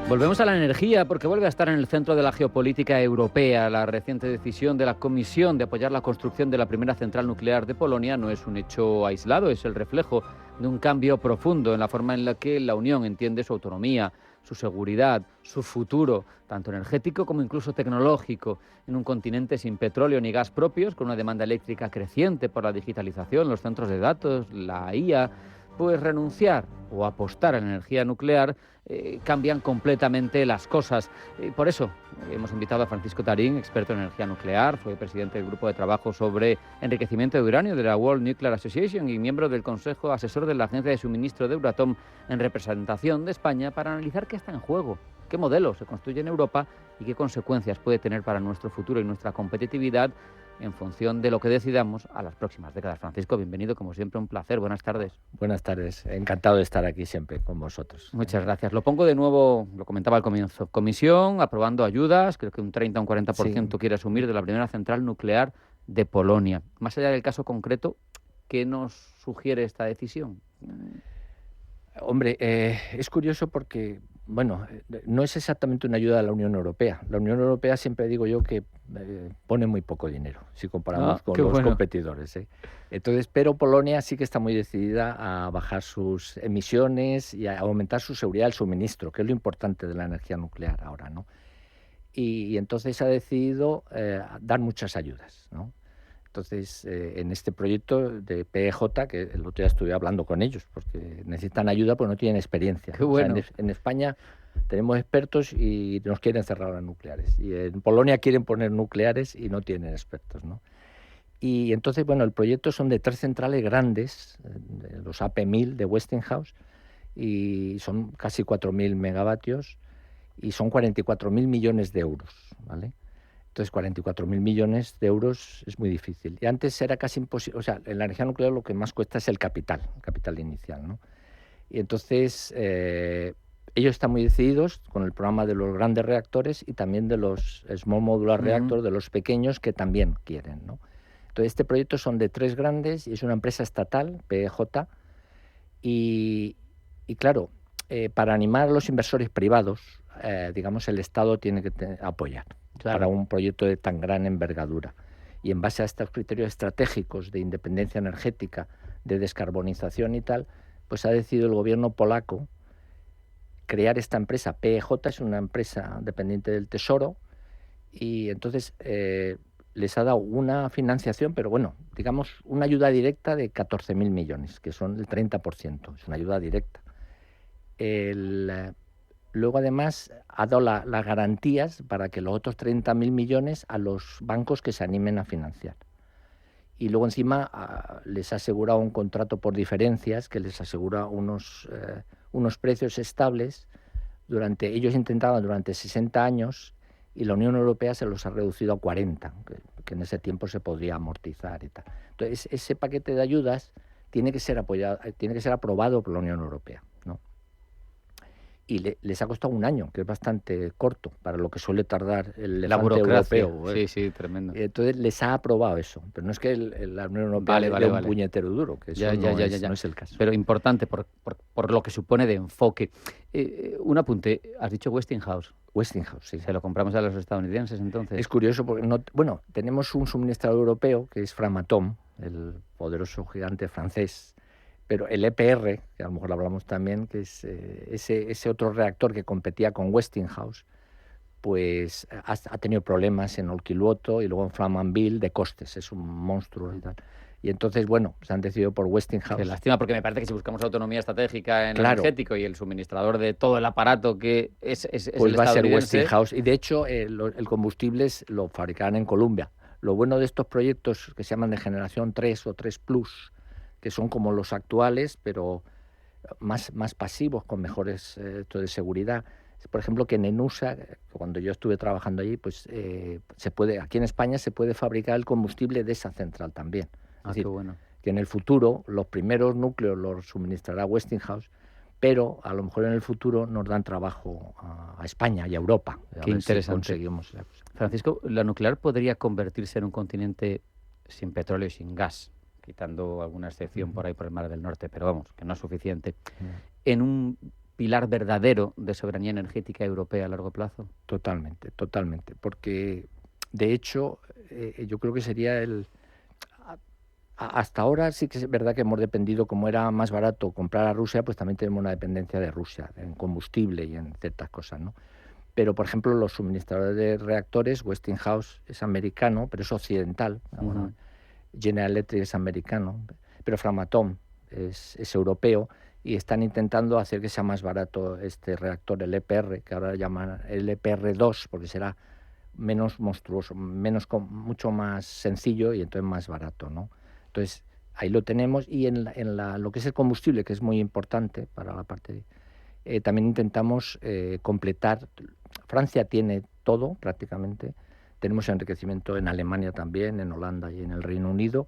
S2: Volvemos a la energía porque vuelve a estar en el centro de la geopolítica europea. La reciente decisión de la Comisión de apoyar la construcción de la primera central nuclear de Polonia no es un hecho aislado, es el reflejo de un cambio profundo en la forma en la que la Unión entiende su autonomía, su seguridad, su futuro, tanto energético como incluso tecnológico, en un continente sin petróleo ni gas propios, con una demanda eléctrica creciente por la digitalización, los centros de datos, la IA. Pues renunciar o apostar a la energía nuclear cambian completamente las cosas. Por eso hemos invitado a Francisco Tarín, experto en energía nuclear, fue presidente del grupo de trabajo sobre enriquecimiento de uranio de la World Nuclear Association y miembro del Consejo Asesor de la Agencia de Suministro de Euratom en representación de España, para analizar qué está en juego, qué modelo se construye en Europa y qué consecuencias puede tener para nuestro futuro y nuestra competitividad en función de lo que decidamos a las próximas décadas. Francisco, bienvenido, como siempre, un placer. Buenas tardes.
S12: Buenas tardes, encantado de estar aquí siempre con vosotros.
S2: Muchas gracias. Lo pongo de nuevo, lo comentaba al comienzo. Comisión aprobando ayudas, creo que un 30 o un 40% quiere asumir de la primera central nuclear de Polonia. Más allá del caso concreto, ¿qué nos sugiere esta decisión?
S12: Hombre, es curioso porque, bueno, no es exactamente una ayuda de la Unión Europea. La Unión Europea siempre digo yo que pone muy poco dinero si comparamos con los competidores. Entonces, pero Polonia sí que está muy decidida a bajar sus emisiones y a aumentar su seguridad del suministro, que es lo importante de la energía nuclear ahora, ¿no? Y entonces ha decidido dar muchas ayudas, ¿no? entonces en este proyecto de PEJ, que el otro día estuve hablando con ellos, porque necesitan ayuda porque no tienen experiencia.
S2: Qué bueno.
S12: O sea, en España tenemos expertos y nos quieren cerrar las nucleares. Y en Polonia quieren poner nucleares y no tienen expertos, ¿no? Y entonces, bueno, el proyecto son de 3 centrales grandes, los AP1000 de Westinghouse, y son casi 4.000 megavatios, y son 44.000 millones de euros, ¿vale? Entonces, 44.000 millones de euros es muy difícil. Y antes era casi imposible, o sea, en la energía nuclear lo que más cuesta es el capital inicial, ¿no? Y entonces, ellos están muy decididos con el programa de los grandes reactores y también de los Small Modular Reactors, de los pequeños, que también quieren, ¿no? Entonces, este proyecto son de 3 grandes y es una empresa estatal, PEJ, y claro, para animar a los inversores privados, digamos, el Estado tiene que apoyar para un proyecto de tan gran envergadura. Y en base a estos criterios estratégicos de independencia energética, de descarbonización y tal, pues ha decidido el gobierno polaco crear esta empresa. PEJ es una empresa dependiente del Tesoro y entonces les ha dado una financiación, pero bueno, digamos, una ayuda directa de 14.000 millones, que son el 30%, es una ayuda directa. Luego, además, ha dado las garantías para que los otros 30.000 millones a los bancos que se animen a financiar. Y luego, encima, les ha asegurado un contrato por diferencias que les asegura unos precios estables. Ellos intentaban durante 60 años y la Unión Europea se los ha reducido a 40, que en ese tiempo se podría amortizar y tal. Entonces, ese paquete de ayudas tiene que ser aprobado por la Unión Europea, ¿no? Y les ha costado 1 año, que es bastante corto para lo que suele tardar el elefante europeo.
S2: Sí, tremendo.
S12: Entonces les ha aprobado eso, pero no es que la Unión Europea le dé un puñetero duro, que eso no es el caso.
S2: Pero importante por lo que supone de enfoque. Un apunte, has dicho Westinghouse.
S12: Westinghouse, sí.
S2: ¿Se lo compramos a los estadounidenses entonces?
S12: Es curioso porque tenemos un suministrador europeo que es Framatome, el poderoso gigante francés. Pero el EPR, que a lo mejor lo hablamos también, que es ese otro reactor que competía con Westinghouse, pues ha tenido problemas en Olkiluoto y luego en Flamanville de costes, es un monstruo y tal. Y entonces, bueno, se han decidido por Westinghouse.
S2: Qué lástima, porque me parece que si buscamos autonomía estratégica en el energético y el suministrador de todo el aparato que es
S12: pues
S2: el
S12: va a ser Westinghouse. Y de hecho, el combustible lo fabricarán en Colombia. Lo bueno de estos proyectos que se llaman de generación 3 o 3 Plus, que son como los actuales, pero más pasivos, con mejores de seguridad. Por ejemplo, que en ENUSA, cuando yo estuve trabajando allí, pues aquí en España se puede fabricar el combustible de esa central también. Es decir,
S2: qué bueno.
S12: Que en el futuro los primeros núcleos los suministrará Westinghouse, pero a lo mejor en el futuro nos dan trabajo a España y a Europa.
S2: Qué interesante.
S12: Si conseguimos la cosa.
S2: Francisco, ¿la nuclear podría convertirse en un continente sin petróleo y sin gas? Quitando alguna excepción por ahí por el Mar del Norte, pero vamos, que no es suficiente, en un pilar verdadero de soberanía energética europea a largo plazo?
S12: Totalmente, porque de hecho yo creo que sería hasta ahora sí que es verdad que hemos dependido, como era más barato comprar a Rusia, pues también tenemos una dependencia de Rusia en combustible y en ciertas cosas, ¿no? Pero, por ejemplo, los suministradores de reactores, Westinghouse es americano, pero es occidental, bueno, General Electric es americano, pero Framatome es europeo y están intentando hacer que sea más barato este reactor, el EPR, que ahora llaman el EPR2, porque será menos monstruoso, mucho más sencillo y entonces más barato, ¿no? Entonces, ahí lo tenemos y en lo que es el combustible, que es muy importante para la parte también intentamos completar. Francia tiene todo prácticamente. Tenemos enriquecimiento en Alemania también, en Holanda y en el Reino Unido.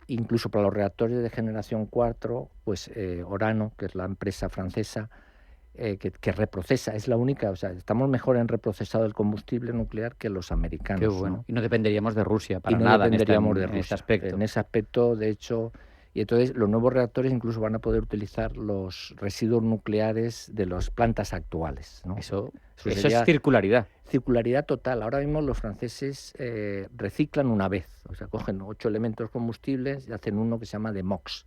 S12: Incluso para los reactores de generación 4, pues Orano, que es la empresa francesa que reprocesa, es la única, o sea, estamos mejor en reprocesado el combustible nuclear que los americanos.
S2: Qué bueno. ¿No? Y no dependeríamos de Rusia para
S12: no
S2: nada
S12: dependeríamos de
S2: Rusia, ese aspecto.
S12: En ese aspecto, de hecho. Y entonces los nuevos reactores incluso van a poder utilizar los residuos nucleares de las plantas actuales, ¿no?
S2: Eso es circularidad.
S12: Circularidad total. Ahora mismo los franceses reciclan una vez, o sea, cogen 8 elementos combustibles y hacen uno que se llama de MOX.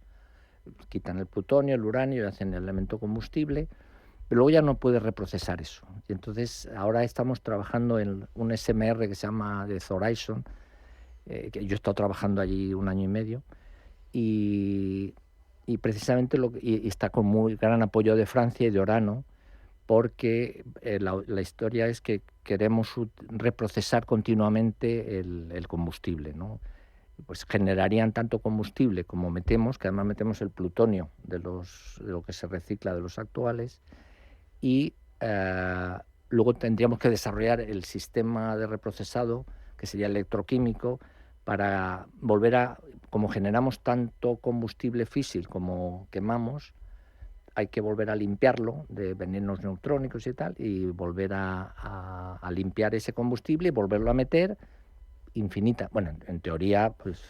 S12: Quitan el plutonio, el uranio y hacen el elemento combustible, pero luego ya no puedes reprocesar eso. Y entonces ahora estamos trabajando en un SMR que se llama de Horizon, que yo he estado trabajando allí 1 año y medio, y precisamente y está con muy gran apoyo de Francia y de Orano, porque la historia es que queremos reprocesar continuamente el combustible, ¿no? Pues generarían tanto combustible como metemos, que además metemos el plutonio de lo que se recicla de los actuales, y luego tendríamos que desarrollar el sistema de reprocesado, que sería electroquímico, para volver a, como generamos tanto combustible físil como quemamos, hay que volver a limpiarlo de venenos neutrónicos y tal, y volver a limpiar ese combustible y volverlo a meter infinita. Bueno, en teoría, pues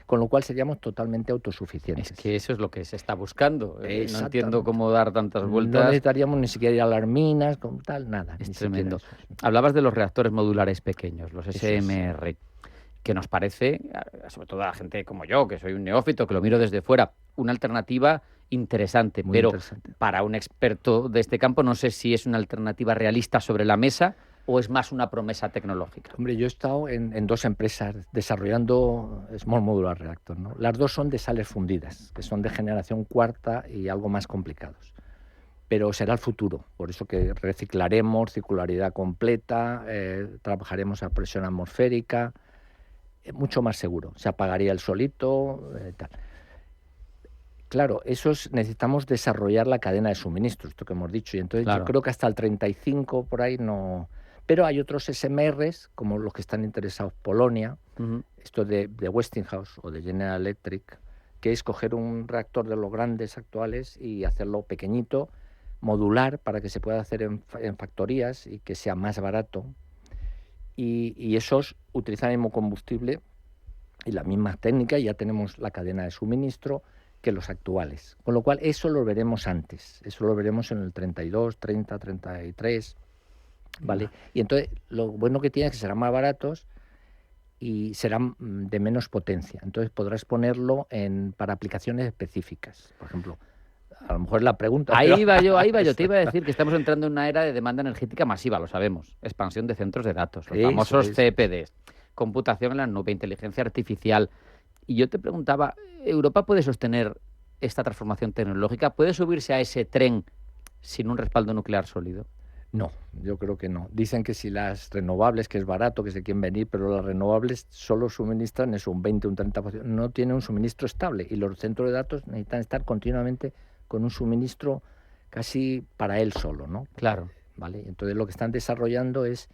S12: con lo cual seríamos totalmente autosuficientes.
S2: Es que eso es lo que se está buscando. No entiendo cómo dar tantas vueltas.
S12: No necesitaríamos ni siquiera ir a las minas, como tal, nada.
S2: Es tremendo. Hablabas de los reactores modulares pequeños, los SMR, que nos parece, sobre todo a la gente como yo, que soy un neófito, que lo miro desde fuera, una alternativa interesante. Muy interesante. Para un experto de este campo, no sé si es una alternativa realista sobre la mesa o es más una promesa tecnológica.
S12: Hombre, yo he estado en 2 empresas desarrollando Small Modular Reactor, ¿no? Las 2 son de sales fundidas, que son de generación cuarta y algo más complicados. Pero será el futuro, por eso que reciclaremos, circularidad completa, trabajaremos a presión atmosférica, mucho más seguro, se apagaría el solito, tal. Claro, necesitamos desarrollar la cadena de suministro, esto que hemos dicho, y entonces yo creo que hasta el 35 por ahí no. Pero hay otros SMRs, como los que están interesados Polonia, esto de Westinghouse o de General Electric, que es coger un reactor de los grandes actuales y hacerlo pequeñito, modular, para que se pueda hacer en factorías y que sea más barato. Y esos utilizan el mismo combustible y la misma técnica, y ya tenemos la cadena de suministro que los actuales. Con lo cual, eso lo veremos antes. Eso lo veremos en el 32, 30, 33, ¿vale? Y entonces, lo bueno que tiene es que serán más baratos y serán de menos potencia. Entonces, podrás ponerlo para aplicaciones específicas. Por ejemplo, a lo mejor la pregunta...
S2: Ahí iba yo. Te iba a decir que estamos entrando en una era de demanda energética masiva, lo sabemos. Expansión de centros de datos, los famosos CPDs. Computación en la nube, inteligencia artificial. Y yo te preguntaba, ¿Europa puede sostener esta transformación tecnológica? ¿Puede subirse a ese tren sin un respaldo nuclear sólido?
S12: No, yo creo que no. Dicen que si las renovables, que es barato, que se quieren venir, pero las renovables solo suministran eso, un 20, un 30%. No tienen un suministro estable y los centros de datos necesitan estar continuamente con un suministro casi para él solo, ¿no?
S2: Claro.
S12: ¿Vale? Entonces lo que están desarrollando es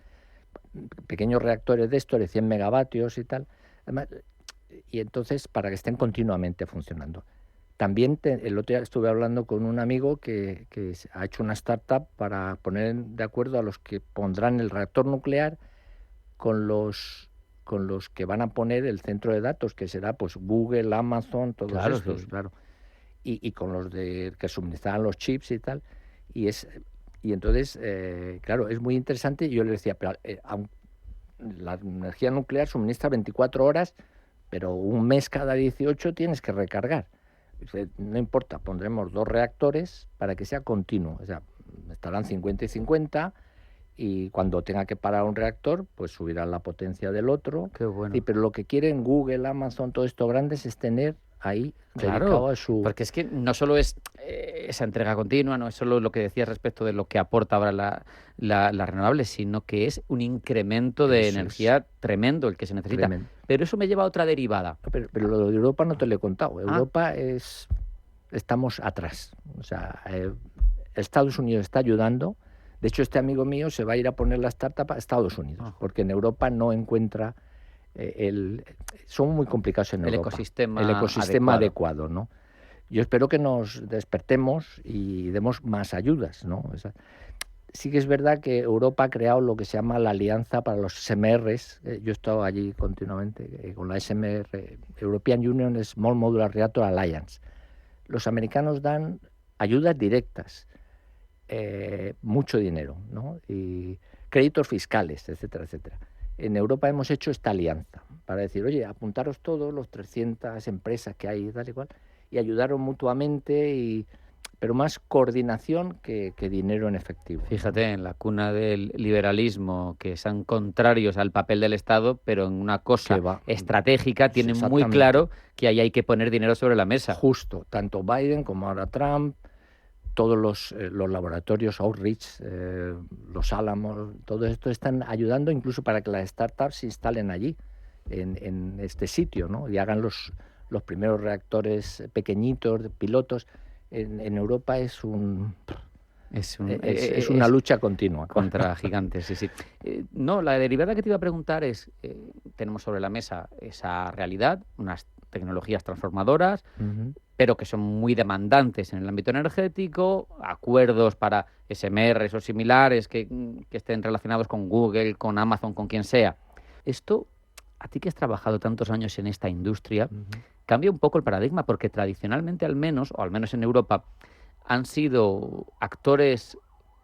S12: pequeños reactores de estos de 100 megavatios y tal. Además, y entonces para que estén continuamente funcionando. También el otro día estuve hablando con un amigo que ha hecho una startup para poner de acuerdo a los que pondrán el reactor nuclear con los que van a poner el centro de datos, que será pues Google, Amazon, todos estos, claro. Y con los que suministrarán los chips y tal. Y entonces, claro, es muy interesante. Y yo le decía, pero la energía nuclear suministra 24 horas, pero un mes cada 18 tienes que recargar. No importa, pondremos 2 reactores para que sea continuo. O sea, estarán 50 y 50 y cuando tenga que parar un reactor, pues subirá la potencia del otro.
S2: Qué bueno.
S12: Sí, pero lo que quieren Google, Amazon, todo esto grandes es tener ahí dedicado a su...
S2: Porque es que no solo es esa entrega continua, no es solo lo que decías respecto de lo que aporta ahora la renovable, sino que es un incremento de energía tremendo el que se necesita. Tremendo. Pero eso me lleva a otra derivada.
S12: Pero lo de Europa no te lo he contado. Europa estamos atrás. O sea, Estados Unidos está ayudando. De hecho, este amigo mío se va a ir a poner la startup a Estados Unidos, porque en Europa no encuentra... son muy complicados en Europa.
S2: El ecosistema
S12: adecuado, ¿no? Yo espero que nos despertemos y demos más ayudas, ¿no? O sea, sí que es verdad que Europa ha creado lo que se llama la Alianza para los SMRs. Yo he estado allí continuamente con la SMR, European Union Small Modular Reactor Alliance. Los americanos dan ayudas directas, mucho dinero, ¿no? Y créditos fiscales, etcétera, etcétera. En Europa hemos hecho esta alianza para decir, oye, apuntaros todos los 300 empresas que hay y tal y cual, y ayudaros mutuamente, pero más coordinación que dinero en efectivo.
S2: Fíjate, en la cuna del liberalismo, que son contrarios al papel del Estado, pero en una cosa estratégica tienen muy claro que ahí hay que poner dinero sobre la mesa.
S12: Justo, tanto Biden como ahora Trump, todos los laboratorios Outreach, los Álamos, todo esto están ayudando incluso para que las startups se instalen allí, en este sitio, ¿no? Y hagan los primeros reactores pequeñitos, pilotos. En Europa es una lucha continua.
S2: Contra gigantes, sí. No, la derivada que te iba a preguntar es, tenemos sobre la mesa esa realidad, unas tecnologías transformadoras, pero que son muy demandantes en el ámbito energético, acuerdos para SMRs o similares que estén relacionados con Google, con Amazon, con quien sea. Esto, a ti que has trabajado tantos años en esta industria, cambia un poco el paradigma, porque tradicionalmente al menos en Europa, han sido actores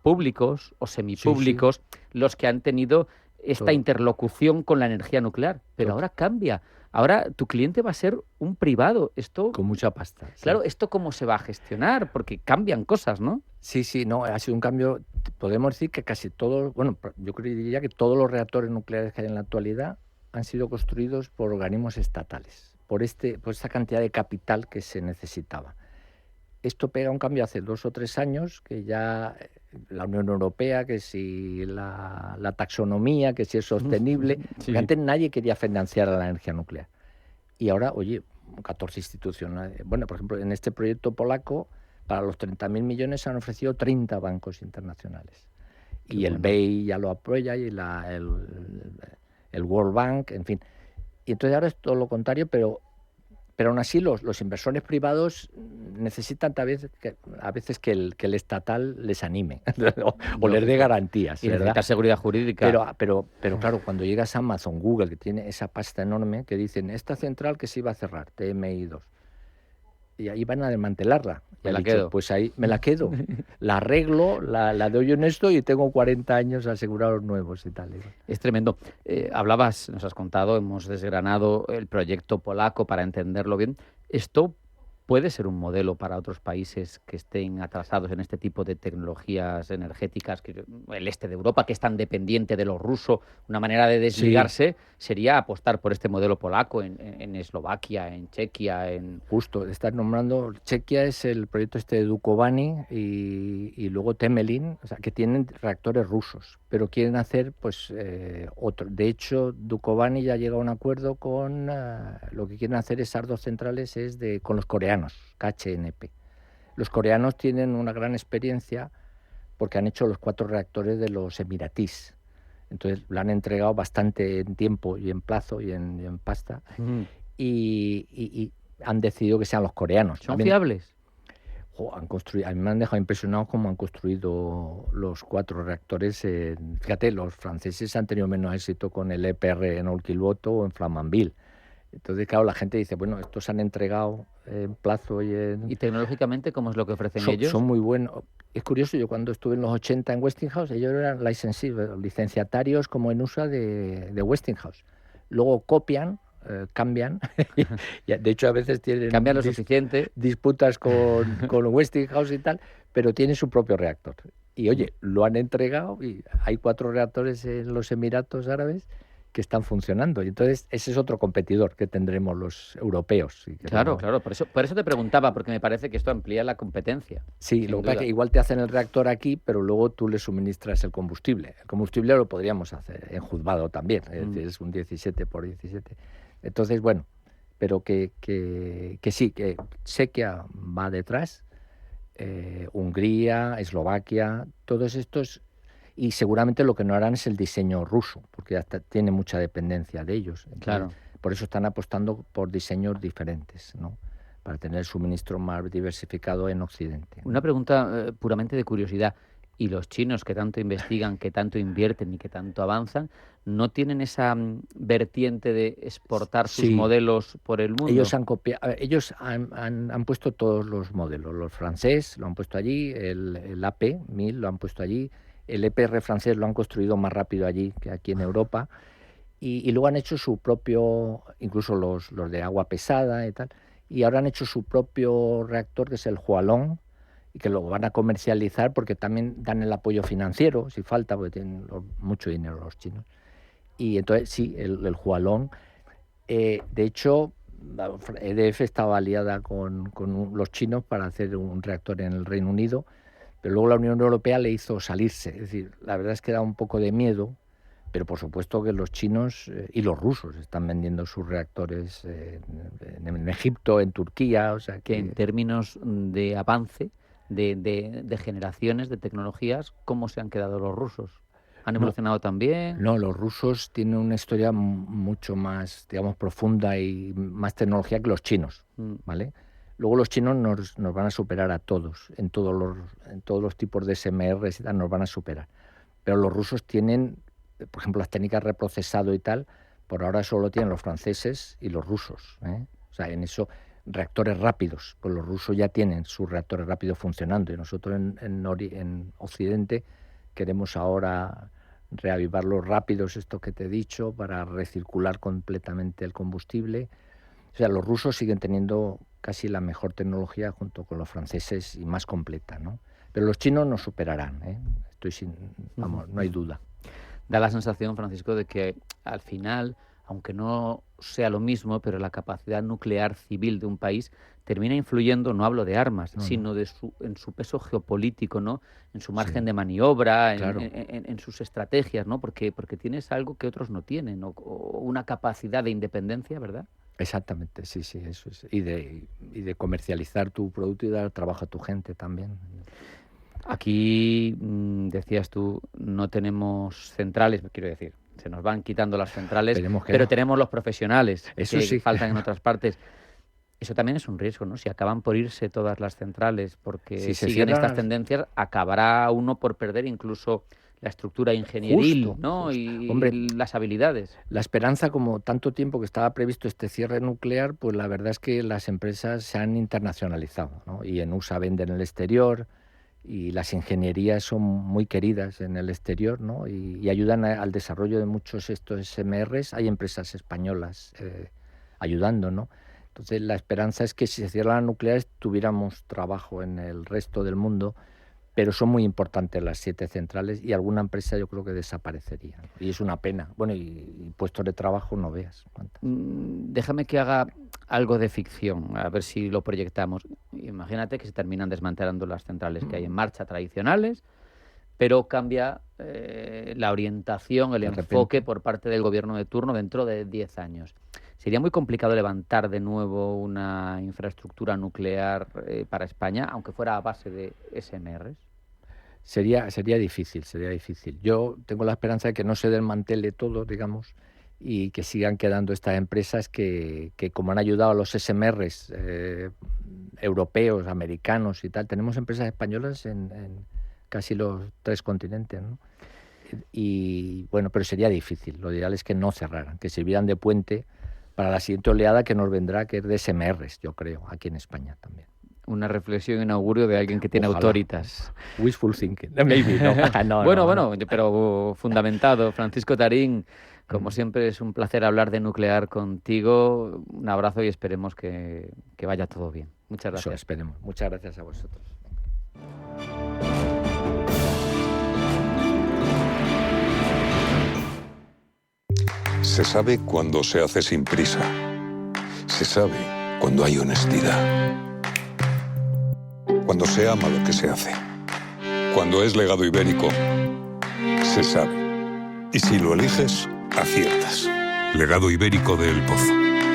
S2: públicos o semipúblicos los que han tenido esta interlocución con la energía nuclear. Pero ahora cambia. Ahora tu cliente va a ser un privado. Esto
S12: con mucha pasta.
S2: Claro, ¿esto cómo se va a gestionar? Porque cambian cosas, ¿no?
S12: Sí, no, ha sido un cambio. Podemos decir que casi todos, yo diría que todos los reactores nucleares que hay en la actualidad han sido construidos por organismos estatales, por esta cantidad de capital que se necesitaba. Esto pega un cambio hace 2 o 3 años, que ya la Unión Europea, que si la taxonomía, que si es sostenible, porque antes nadie quería financiar a la energía nuclear. Y ahora, 14 instituciones. Bueno, por ejemplo, en este proyecto polaco, para los 30.000 millones se han ofrecido 30 bancos internacionales. Y el BEI ya lo apoya, y el World Bank, en fin. Y entonces ahora es todo lo contrario, pero aún así los inversores privados necesitan a veces que el estatal les anime o les dé garantías.
S2: Y necesita seguridad jurídica.
S12: Pero claro, cuando llegas a Amazon, Google, que tiene esa pasta enorme, que dicen, esta central que se iba a cerrar, TMI2, y ahí van a desmantelarla.
S2: Quedo.
S12: Pues ahí me la quedo. La arreglo, la doy en esto y tengo 40 años asegurados nuevos y tal.
S2: Es tremendo. Hablabas, nos has contado, hemos desgranado el proyecto polaco para entenderlo bien. ¿Esto puede ser un modelo para otros países que estén atrasados en este tipo de tecnologías energéticas? El este de Europa, que es tan dependiente de lo ruso, una manera de desligarse sería apostar por este modelo polaco en Eslovaquia, en Chequia,
S12: Justo, estás nombrando, Chequia es el proyecto este de Dukovany y luego Temelín, o sea, que tienen reactores rusos, pero quieren hacer otro. De hecho, Dukovany ya llega a un acuerdo con, lo que quieren hacer esas 2 centrales con los coreanos, KHNP. Los coreanos tienen una gran experiencia porque han hecho los 4 reactores de los emiratís. Entonces lo han entregado bastante en tiempo y en plazo y en pasta. Y han decidido que sean los coreanos.
S2: ¿Son fiables?
S12: A mí me han dejado impresionados cómo han construido los 4 reactores. Fíjate, los franceses han tenido menos éxito con el EPR en Olkiluoto o en Flamanville. Entonces, claro, la gente dice, bueno, estos han entregado en plazo
S2: ¿Y tecnológicamente cómo es lo que ofrecen ellos?
S12: Son muy buenos. Es curioso, yo cuando estuve en los 80 en Westinghouse, ellos eran licenciatarios como en USA de Westinghouse. Luego copian, cambian. De hecho, a veces tienen
S2: cambian lo suficiente,
S12: disputas con Westinghouse y tal, pero tienen su propio reactor. Y oye, lo han entregado y hay 4 reactores en los Emiratos Árabes que están funcionando. Y entonces ese es otro competidor que tendremos los europeos.
S2: Claro, por eso te preguntaba, porque me parece que esto amplía la competencia.
S12: Sí, lo que pasa es que igual te hacen el reactor aquí, pero luego tú le suministras el combustible. El combustible lo podríamos hacer en juzgado también, es decir, es un 17 por 17. Entonces, bueno, pero que sí, que Chequia va detrás, Hungría, Eslovaquia, todos estos. Y seguramente lo que no harán es el diseño ruso, porque hasta tiene mucha dependencia de ellos. Entonces,
S2: claro.
S12: Por eso están apostando por diseños diferentes, ¿no? Para tener el suministro más diversificado en Occidente.
S2: Una pregunta puramente de curiosidad. ¿Y los chinos, que tanto investigan, que tanto invierten y que tanto avanzan, no tienen esa vertiente de exportar sus modelos por el mundo?
S12: Ellos han copiado, ellos han puesto todos los modelos. Los franceses lo han puesto allí, el AP1000 lo han puesto allí. El EPR francés lo han construido más rápido allí que aquí en Europa y luego han hecho su propio, incluso los de agua pesada y tal, y ahora han hecho su propio reactor que es el Hualong y que lo van a comercializar porque también dan el apoyo financiero, si falta, porque tienen mucho dinero los chinos. Y entonces sí, el Hualong, de hecho, EDF estaba aliada con los chinos para hacer un reactor en el Reino Unido, pero luego la Unión Europea le hizo salirse. Es decir, la verdad es que da un poco de miedo, pero por supuesto que los chinos y los rusos están vendiendo sus reactores en Egipto, en Turquía, o sea
S2: que en términos de avance, de generaciones, de tecnologías, ¿cómo se han quedado los rusos? ¿Han evolucionado también?
S12: No, los rusos tienen una historia mucho más, digamos, profunda y más tecnología que los chinos, ¿vale? Luego los chinos nos van a superar a todos, en todos los tipos de SMR nos van a superar. Pero los rusos tienen, por ejemplo, las técnicas de reprocesado y tal, por ahora solo tienen los franceses y los rusos, ¿eh? O sea, en eso, reactores rápidos, pues los rusos ya tienen sus reactores rápidos funcionando y nosotros en Occidente queremos ahora reavivar los rápidos, esto que te he dicho, para recircular completamente el combustible. O sea, los rusos siguen teniendo casi la mejor tecnología junto con los franceses y más completa, ¿no? Pero los chinos nos superarán, ¿eh? No hay duda.
S2: Da la sensación, Francisco, de que al final, aunque no sea lo mismo, pero la capacidad nuclear civil de un país termina influyendo, no hablo de armas, sino en su peso geopolítico, ¿no? En su margen de maniobra, claro. en sus estrategias, ¿no? Porque tienes algo que otros no tienen, o una capacidad de independencia, ¿verdad?
S12: Exactamente, sí, eso es. Y de comercializar tu producto y dar trabajo a tu gente también.
S2: Aquí, decías tú, no tenemos centrales, quiero decir, se nos van quitando las centrales, pero tenemos los profesionales
S12: eso
S2: que
S12: sí
S2: faltan en otras partes. Eso también es un riesgo, ¿no? Si acaban por irse todas las centrales, porque si siguen estas tendencias, acabará uno por perder incluso la estructura ingenieril, ¿no? Y
S12: hombre,
S2: las habilidades.
S12: La esperanza, como tanto tiempo que estaba previsto este cierre nuclear, pues la verdad es que las empresas se han internacionalizado, ¿no? Y en USA venden en el exterior y las ingenierías son muy queridas en el exterior, ¿no? Y ayudan al desarrollo de muchos estos SMRs. Hay empresas españolas ayudando, ¿no? Entonces la esperanza es que si se cierran las nucleares tuviéramos trabajo en el resto del mundo, pero son muy importantes las 7 centrales y alguna empresa yo creo que desaparecería, ¿no? Y es una pena. Bueno, y puestos de trabajo no veas cuántas.
S2: Déjame que haga algo de ficción, a ver si lo proyectamos. Imagínate que se terminan desmantelando las centrales que hay en marcha tradicionales, pero cambia la orientación, el enfoque por parte del gobierno de turno dentro de 10 años. Sería muy complicado levantar de nuevo una infraestructura nuclear para España, aunque fuera a base de SMRs.
S12: Sería difícil. Yo tengo la esperanza de que no se desmantele todo, digamos, y que sigan quedando estas empresas que como han ayudado a los SMRs europeos, americanos y tal, tenemos empresas españolas en casi los 3 continentes, ¿no? Y bueno, pero sería difícil. Lo ideal es que no cerraran, que sirvieran de puente para la siguiente oleada que nos vendrá, que es de SMRs, yo creo, aquí en España también.
S2: Una reflexión en augurio de alguien que tiene autoritas.
S12: Wishful thinking, maybe, no.
S2: Bueno, pero fundamentado. Francisco Tarín, como siempre es un placer hablar de nuclear contigo. Un abrazo y esperemos que vaya todo bien. Muchas gracias.
S12: Eso esperemos. Muchas gracias a vosotros.
S13: Se sabe cuando se hace sin prisa. Se sabe cuando hay honestidad. Cuando se ama lo que se hace. Cuando es legado ibérico, se sabe. Y si lo eliges, aciertas. Legado ibérico de El Pozo.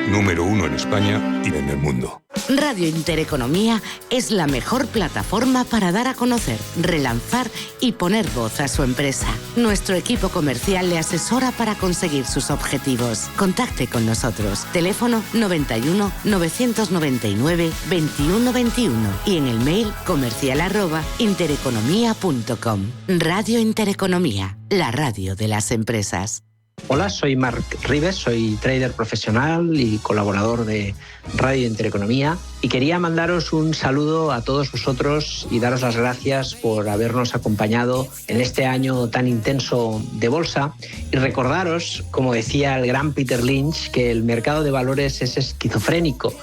S13: Número 1 en España y en el mundo.
S7: Radio Intereconomía es la mejor plataforma para dar a conocer, relanzar y poner voz a su empresa. Nuestro equipo comercial le asesora para conseguir sus objetivos. Contacte con nosotros. Teléfono 91 999 2121 y en el mail comercial@intereconomia.com. Radio Intereconomía, la radio de las empresas.
S5: Hola, soy Marc Ribes, soy trader profesional y colaborador de Radio Intereconomía y quería mandaros un saludo a todos vosotros y daros las gracias por habernos acompañado en este año tan intenso de bolsa y recordaros, como decía el gran Peter Lynch, que el mercado de valores es esquizofrénico,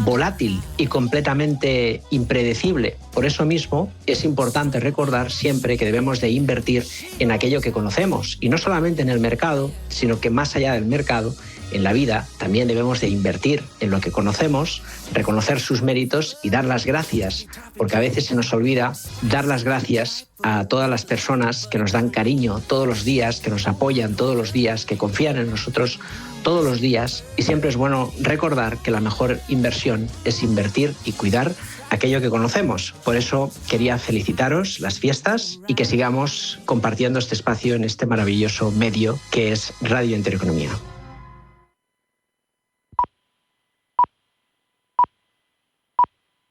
S5: volátil y completamente impredecible. Por eso mismo es importante recordar siempre que debemos de invertir en aquello que conocemos y no solamente en el mercado, sino que más allá del mercado, en la vida también debemos de invertir en lo que conocemos, reconocer sus méritos y dar las gracias, porque a veces se nos olvida dar las gracias a todas las personas que nos dan cariño todos los días, que nos apoyan todos los días, que confían en nosotros todos los días, y siempre es bueno recordar que la mejor inversión es invertir y cuidar aquello que conocemos. Por eso quería felicitaros las fiestas y que sigamos compartiendo este espacio en este maravilloso medio que es Radio Intereconomía.